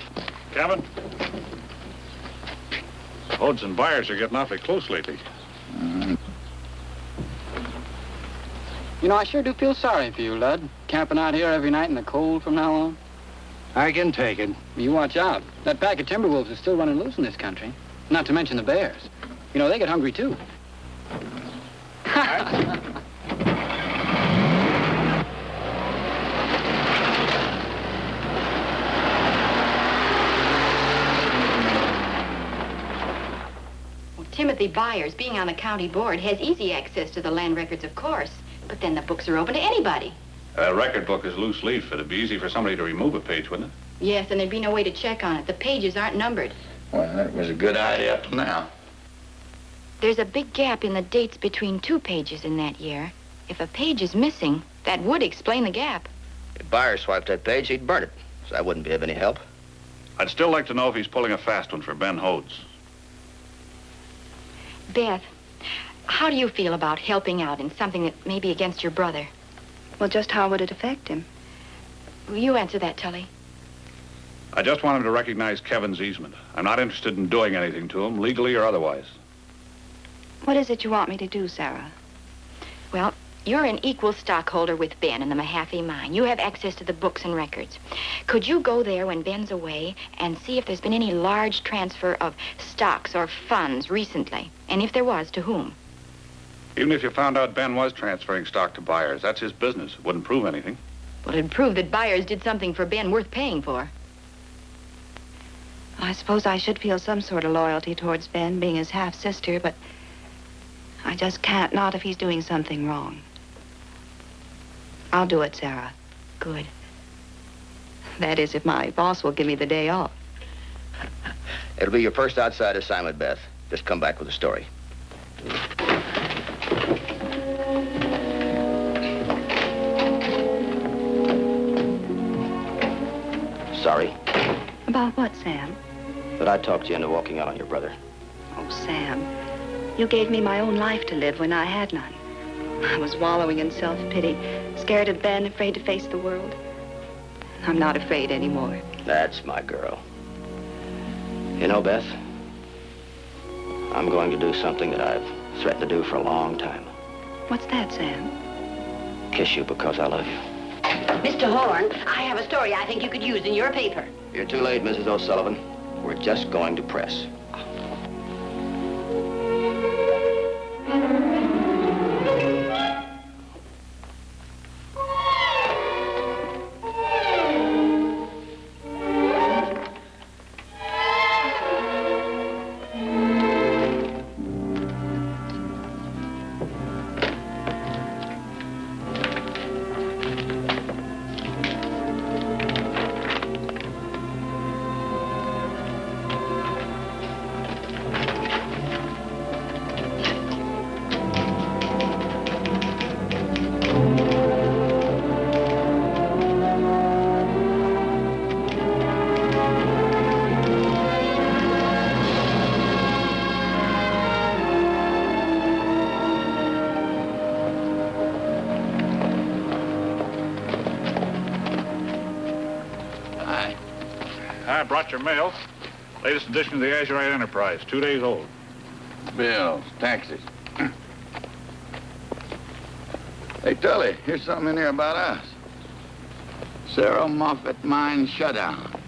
Cabin? Hodes and buyers are getting awfully close lately. You know, I sure do feel sorry for you, Lud. Camping out here every night in the cold from now on. I can take it. You watch out. That pack of timber wolves is still running loose in this country. Not to mention the bears. You know, they get hungry, too. Timothy Byers, being on the county board, has easy access to the land records, of course. But then the books are open to anybody. A record book is loose leaf. It'd be easy for somebody to remove a page, wouldn't it? Yes, and there'd be no way to check on it. The pages aren't numbered. Well, that was a good idea up to now. There's a big gap in the dates between 2 pages in that year. If a page is missing, that would explain the gap. If Byers swiped that page, he'd burn it. So that wouldn't be of any help. I'd still like to know if he's pulling a fast one for Ben Hodes. Beth, how do you feel about helping out in something that may be against your brother? Well, just how would it affect him? You answer that, Tully. I just want him to recognize Kevin's easement. I'm not interested in doing anything to him, legally or otherwise. What is it you want me to do, Sarah? Well, you're an equal stockholder with Ben in the Mahaffey mine. You have access to the books and records. Could you go there when Ben's away and see if there's been any large transfer of stocks or funds recently? And if there was, to whom? Even if you found out Ben was transferring stock to Byers, that's his business. It wouldn't prove anything. Well, it'd prove that Byers did something for Ben worth paying for. I suppose I should feel some sort of loyalty towards Ben, being his half-sister, but I just can't, not if he's doing something wrong. I'll do it, Sarah. Good. That is, if my boss will give me the day off. It'll be your first outside assignment, Beth. Just come back with a story. Sorry. About what, Sam? But I talked you into walking out on your brother. Oh, Sam, you gave me my own life to live when I had none. I was wallowing in self-pity, scared of Ben, afraid to face the world. I'm not afraid anymore. That's my girl. You know, Beth, I'm going to do something that I've threatened to do for a long time. What's that, Sam? Kiss you because I love you. Mr. Horn, I have a story I think you could use in your paper. You're too late, Mrs. O'Sullivan. We're just going to press. I brought your mail. Latest edition of the Azurite Enterprise, 2 days old. Bills, taxes. Hey, Tully, here's something in here about us. Sarah Moffett mine shutdown.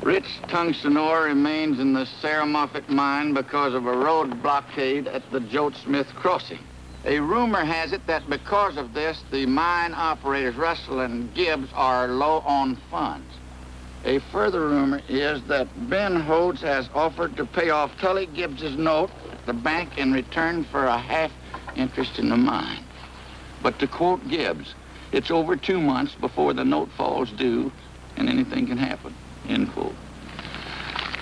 Rich tungsten ore remains in the Sarah Moffett mine because of a road blockade at the Jote Smith crossing. A rumor has it that because of this, the mine operators Russell and Gibbs are low on funds. A further rumor is that Ben Hodes has offered to pay off Tully Gibbs's note at the bank in return for a half interest in the mine. But to quote Gibbs, it's over 2 months before the note falls due, and anything can happen, end quote.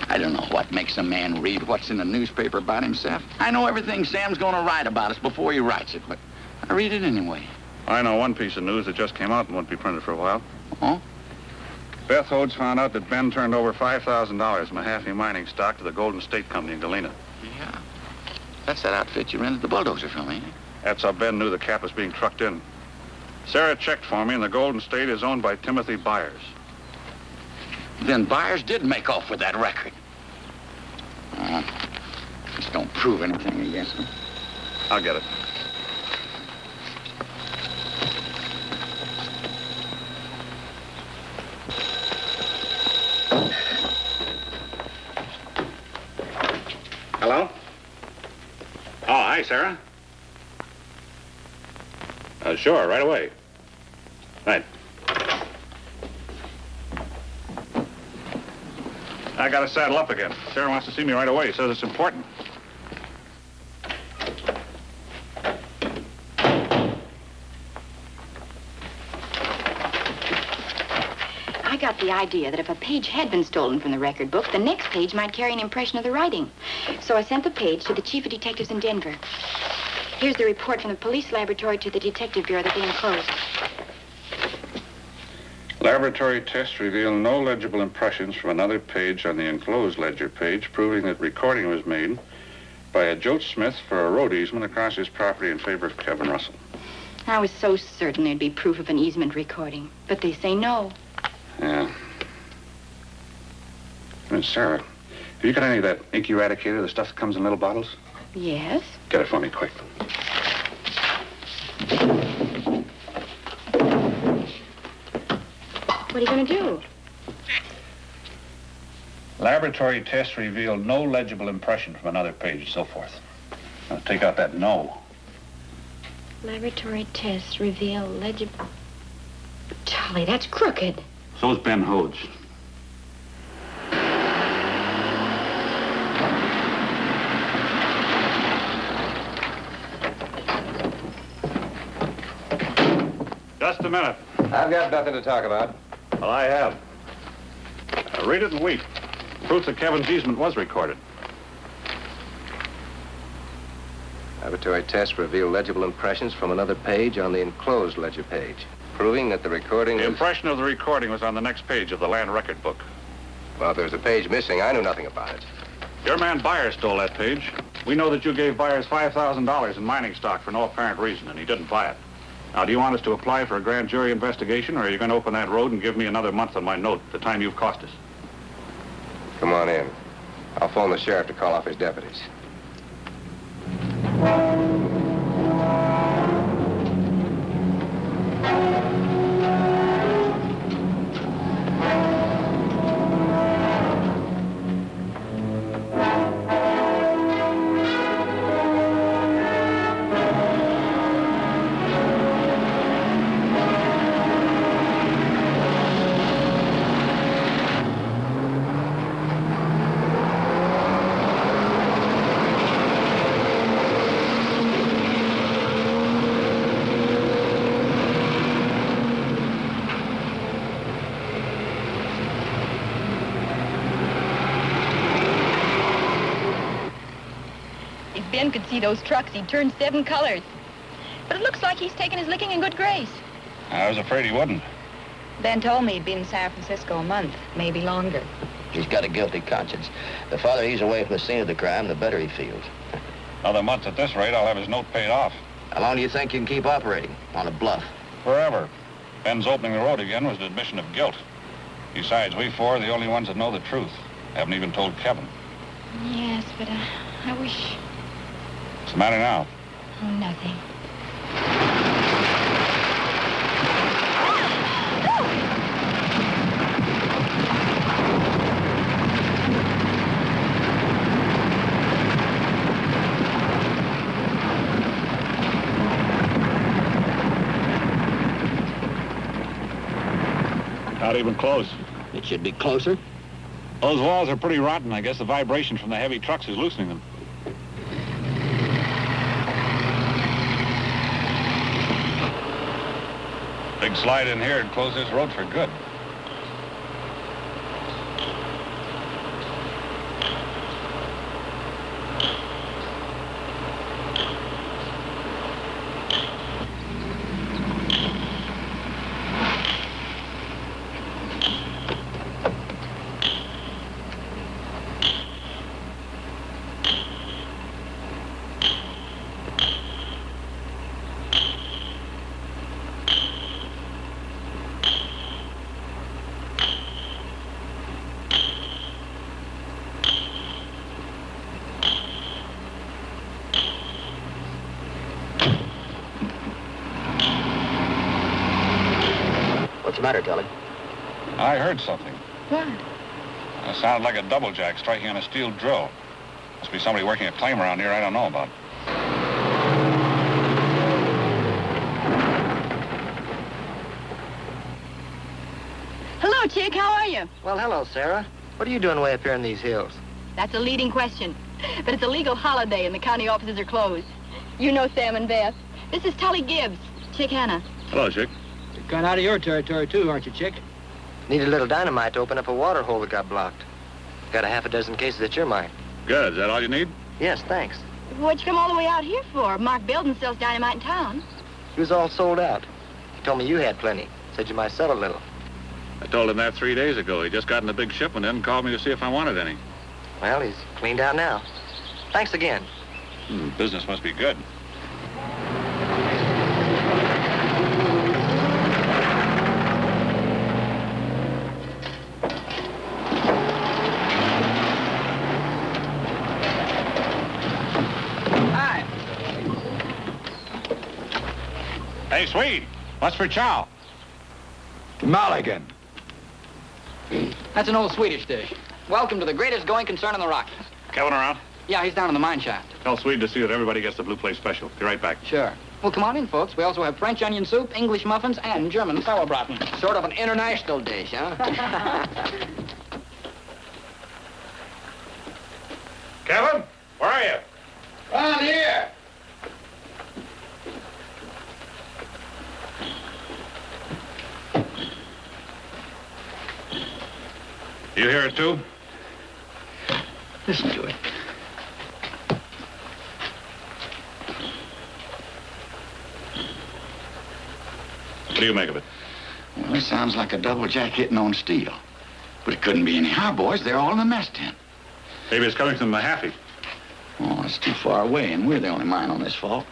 I don't know what makes a man read what's in the newspaper about himself. I know everything Sam's going to write about us before he writes it, but I read it anyway. I know one piece of news that just came out and won't be printed for a while. Oh? Beth Hodes found out that Ben turned over $5,000 Mahaffey mining stock to the Golden State Company in Galena. Yeah. That's that outfit you rented the bulldozer from, ain't it? That's how Ben knew the cap was being trucked in. Sarah checked for me, and the Golden State is owned by Timothy Byers. Then Byers did make off with that record. Just don't prove anything against him. I'll get it. Hello? Oh, hi, Sarah. Sure, right away. Right. I gotta saddle up again. Sarah wants to see me right away. Says it's important. got the idea that if a page had been stolen from the record book, the next page might carry an impression of the writing. So I sent the page to the chief of detectives in Denver. Here's the report from the police laboratory to the detective bureau that they enclosed. Laboratory tests reveal no legible impressions from another page on the enclosed ledger page, proving that recording was made by a Joe Smith for a road easement across his property in favor of Kevin Russell. I was so certain there'd be proof of an easement recording, but they say no. Yeah. Sarah, have you got any of that ink eradicator, the stuff that comes in little bottles? Yes? Get it for me, quick. What are you going to do? Laboratory tests revealed no legible impression from another page and so forth. Now, take out that no. Laboratory tests reveal legible... Charlie, that's crooked. So's Ben Hodes. Just a minute. I've got nothing to talk about. Well, I have. Read it and weep. Proof that Kevin's easement was recorded. Laboratory tests reveal legible impressions from another page on the enclosed ledger page, proving that the recording The was... impression of the recording was on the next page of the land record book. Well, if there's a page missing, I knew nothing about it. Your man Byers stole that page. We know that you gave Byers $5,000 in mining stock for no apparent reason, and he didn't buy it. Now, do you want us to apply for a grand jury investigation, or are you going to open that road and give me another month on my note, the time you've cost us? Come on in. I'll phone the sheriff to call off his deputies. Ben could see those trucks, he'd turn 7 colors. But it looks like he's taken his licking in good grace. I was afraid he wouldn't. Ben told me he'd been in San Francisco a month, maybe longer. He's got a guilty conscience. The farther he's away from the scene of the crime, the better he feels. Another month at this rate, I'll have his note paid off. How long do you think you can keep operating on a bluff? Forever. Ben's opening the road again was an admission of guilt. Besides, we four are the only ones that know the truth. Haven't even told Kevin. Yes, but I wish... What's the matter now? Oh, nothing. Not even close. It should be closer. Those walls are pretty rotten. I guess the vibration from the heavy trucks is loosening them. Big slide in here and close this road for good. What's the matter, Tully? I heard something. What? It sounded like a double jack striking on a steel drill. Must be somebody working a claim around here I don't know about. Hello, Chick. How are you? Well, hello, Sarah. What are you doing way up here in these hills? That's a leading question. But it's a legal holiday and the county offices are closed. You know Sam and Beth. This is Tully Gibbs. Chick Hannah. Hello, Chick. You're kind of out of your territory, too, aren't you, Chick? Need a little dynamite to open up a water hole that got blocked. Got a half a dozen cases at your mine. Good. Is that all you need? Yes, thanks. What'd you come all the way out here for? Mark Belden sells dynamite in town. He was all sold out. He told me you had plenty. Said you might sell a little. I told him that 3 days ago. He just gotten a big shipment in and called me to see if I wanted any. Well, he's cleaned out now. Thanks again. Business must be good. Hi. Hey, Swede, what's for chow? Mulligan. That's an old Swedish dish. Welcome to the greatest going concern in the Rockies. Kevin around? Yeah, he's down in the mine shaft. Tell Swede to see that everybody gets the blue plate special. Be right back. Sure. Well, come on in, folks. We also have French onion soup, English muffins, and German sauerbraten. Sort of an international dish, huh? Kevin, where are you? On here. You hear it too? Listen to it. What do you make of it? Well, it sounds like a double jack hitting on steel. But it couldn't be any of our boys. They're all in the mess tent. Maybe it's coming from the Mahaffey. Oh, it's too far away, and we're the only mine on this fault.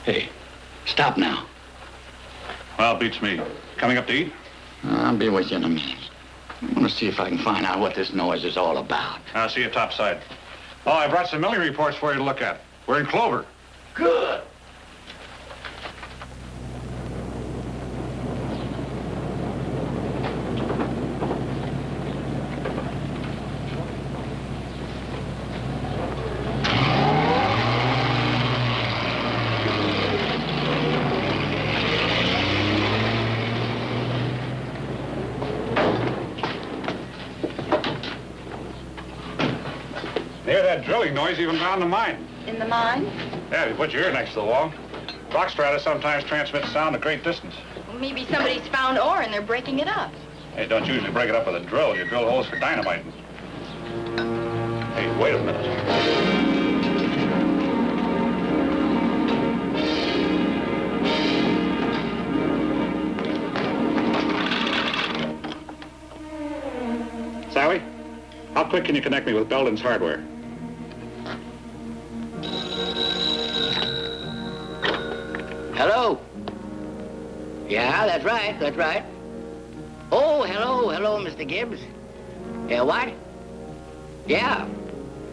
Hey, stop now. Well, beats me. Coming up to eat? I'll be with you in a minute. I want to see if I can find out what this noise is all about. I'll see you topside. Oh, I brought some milling reports for you to look at. We're in clover. Good. Hear that drilling noise even down the mine. In the mine? Yeah, if you put your ear next to the wall. Rock strata sometimes transmits sound a great distance. Well, maybe somebody's found ore and they're breaking it up. Hey, don't usually break it up with a drill. You drill holes for dynamite. Hey, wait a minute. Sally, how quick can you connect me with Belden's hardware? Hello? Yeah, that's right. Oh, hello, Mr. Gibbs. Yeah, what? Yeah,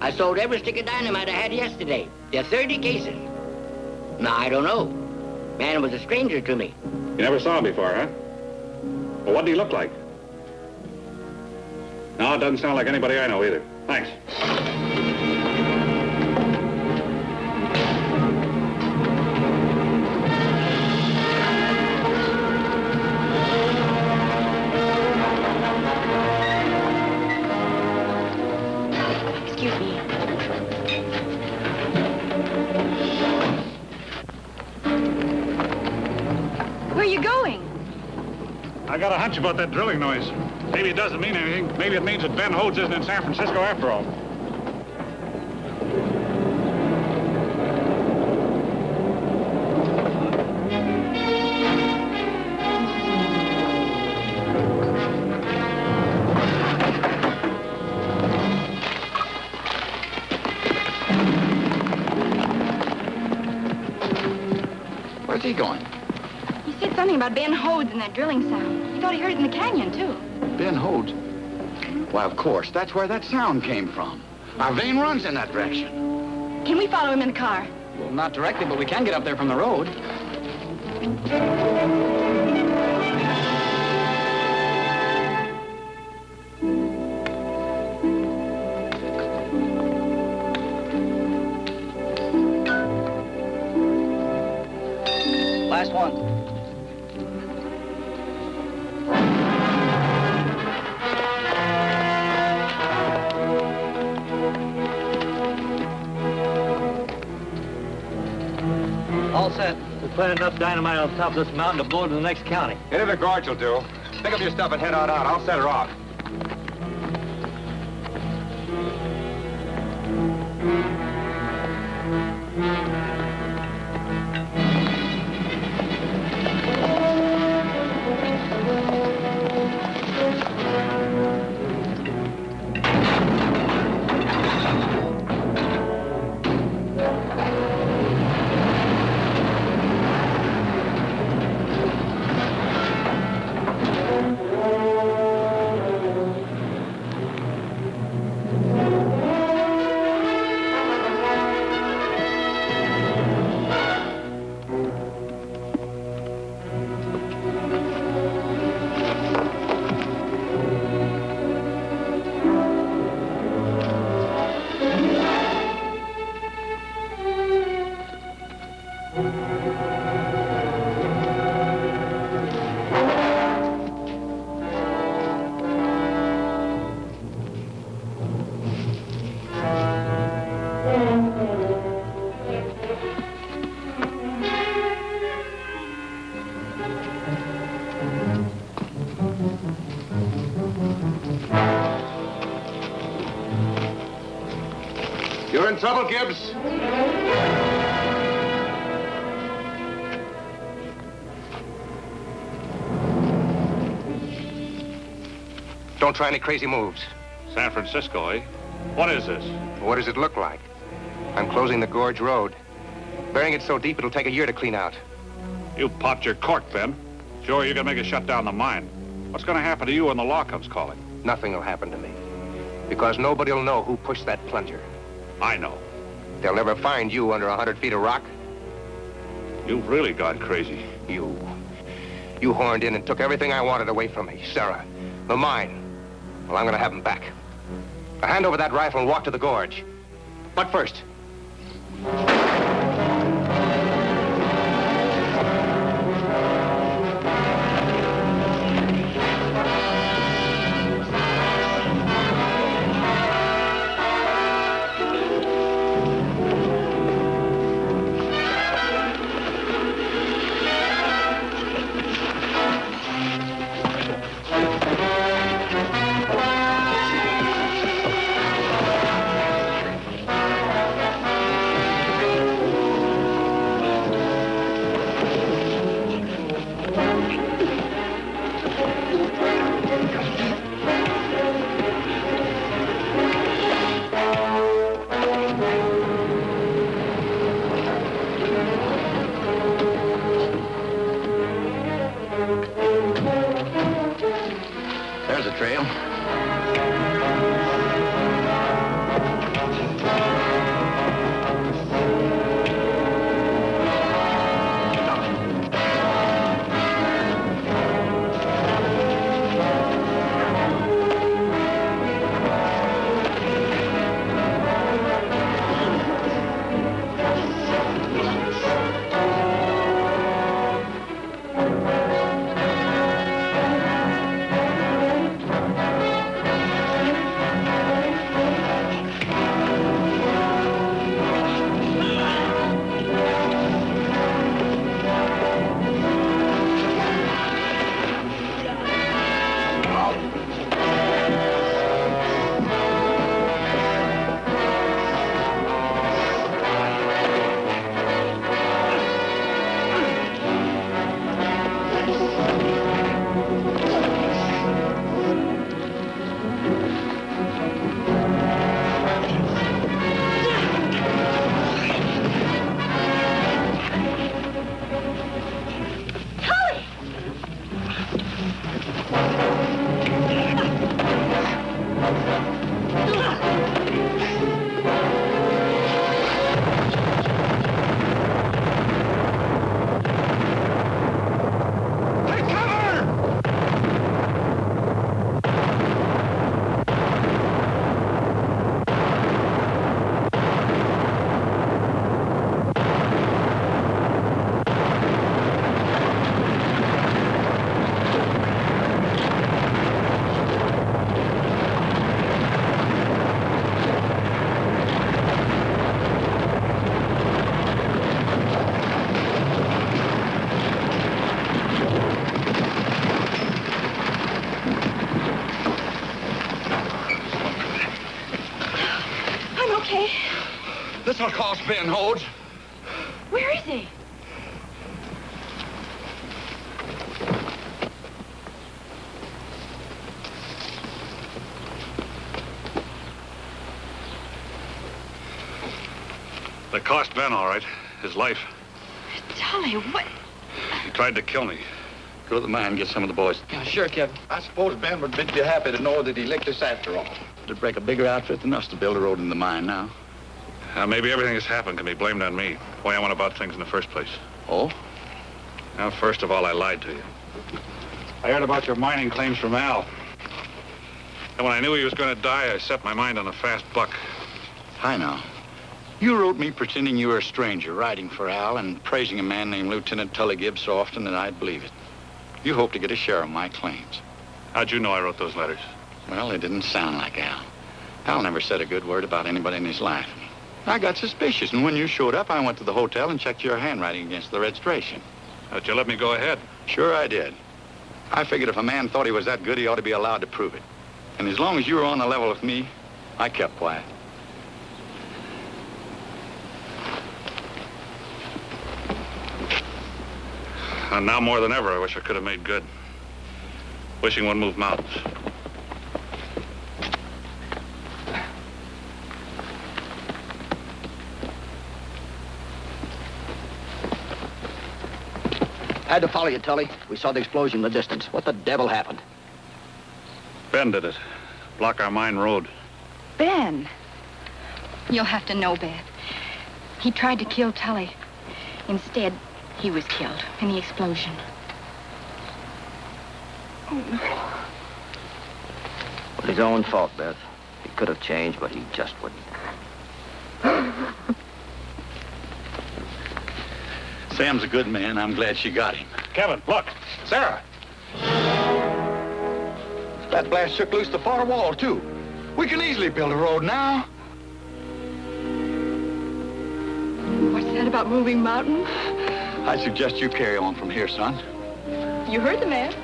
I sold every stick of dynamite I had yesterday. There are 30 cases. No, I don't know. Man was a stranger to me. You never saw him before, huh? Well, what did he look like? No, it doesn't sound like anybody I know either. Thanks. Excuse me. Where are you going? I got a hunch about that drilling noise. Maybe it doesn't mean anything. Maybe it means that Ben Hodes isn't in San Francisco after all. Where's he going? He said something about Ben Hodes and that drilling sound. He thought he heard it in the canyon, too. Ben Hodes. Why, of course. That's where that sound came from. Our vein runs in that direction. Can we follow him in the car? Well, not directly, but we can get up there from the road. Last one. All set. We planted enough dynamite on top of this mountain to blow it to the next county. Into the gorge will do. Pick up your stuff and head on out. I'll set her off. You're in trouble, Gibbs? Don't try any crazy moves. San Francisco, eh? What is this? What does it look like? I'm closing the Gorge Road. Burying it so deep it'll take a year to clean out. You popped your cork, Ben. Sure, you're gonna make us shut down the mine. What's gonna happen to you when the law comes calling? Nothing will happen to me. Because nobody will know who pushed that plunger. I know. They'll never find you under 100 feet of rock. You've really gone crazy. You horned in and took everything I wanted away from me. Sarah, the mine. Well, I'm gonna have them back. Now hand over that rifle and walk to the gorge. But first, This'll cost Ben, Hodes. Where is he? They cost Ben, all right. His life. Tully, what? He tried to kill me. Go to the mine and get some of the boys. Yeah, sure, Kevin. I suppose Ben would be happy to know that he licked us after all. It'd break a bigger outfit than us to build a road in the mine now. Maybe everything that's happened can be blamed on me. The way I went about things in the first place. Oh? Now, first of all, I lied to you. I heard about your mining claims from Al. And when I knew he was going to die, I set my mind on a fast buck. Hi now. You wrote me pretending you were a stranger, writing for Al and praising a man named Lieutenant Tully Gibbs so often that I'd believe it. You hope to get a share of my claims. How'd you know I wrote those letters? Well, they didn't sound like Al. Al never said a good word about anybody in his life. I got suspicious, and when you showed up, I went to the hotel and checked your handwriting against the registration. How'd you let me go ahead? Sure I did. I figured if a man thought he was that good, he ought to be allowed to prove it. And as long as you were on the level with me, I kept quiet. And now more than ever, I wish I could have made good. Wishing one moved mountains. Had to follow you, Tully. We saw the explosion in the distance. What the devil happened? Ben did it. Block our mine road. Ben. You'll have to know, Ben. He tried to kill Tully. Instead, he was killed in the explosion. Oh, no. It was his own fault, Beth. He could have changed, but he just wouldn't. Sam's a good man. I'm glad she got him. Kevin, look. Sarah. That blast shook loose the far wall, too. We can easily build a road now. What's that about moving mountains? I suggest you carry on from here, son. You heard the man.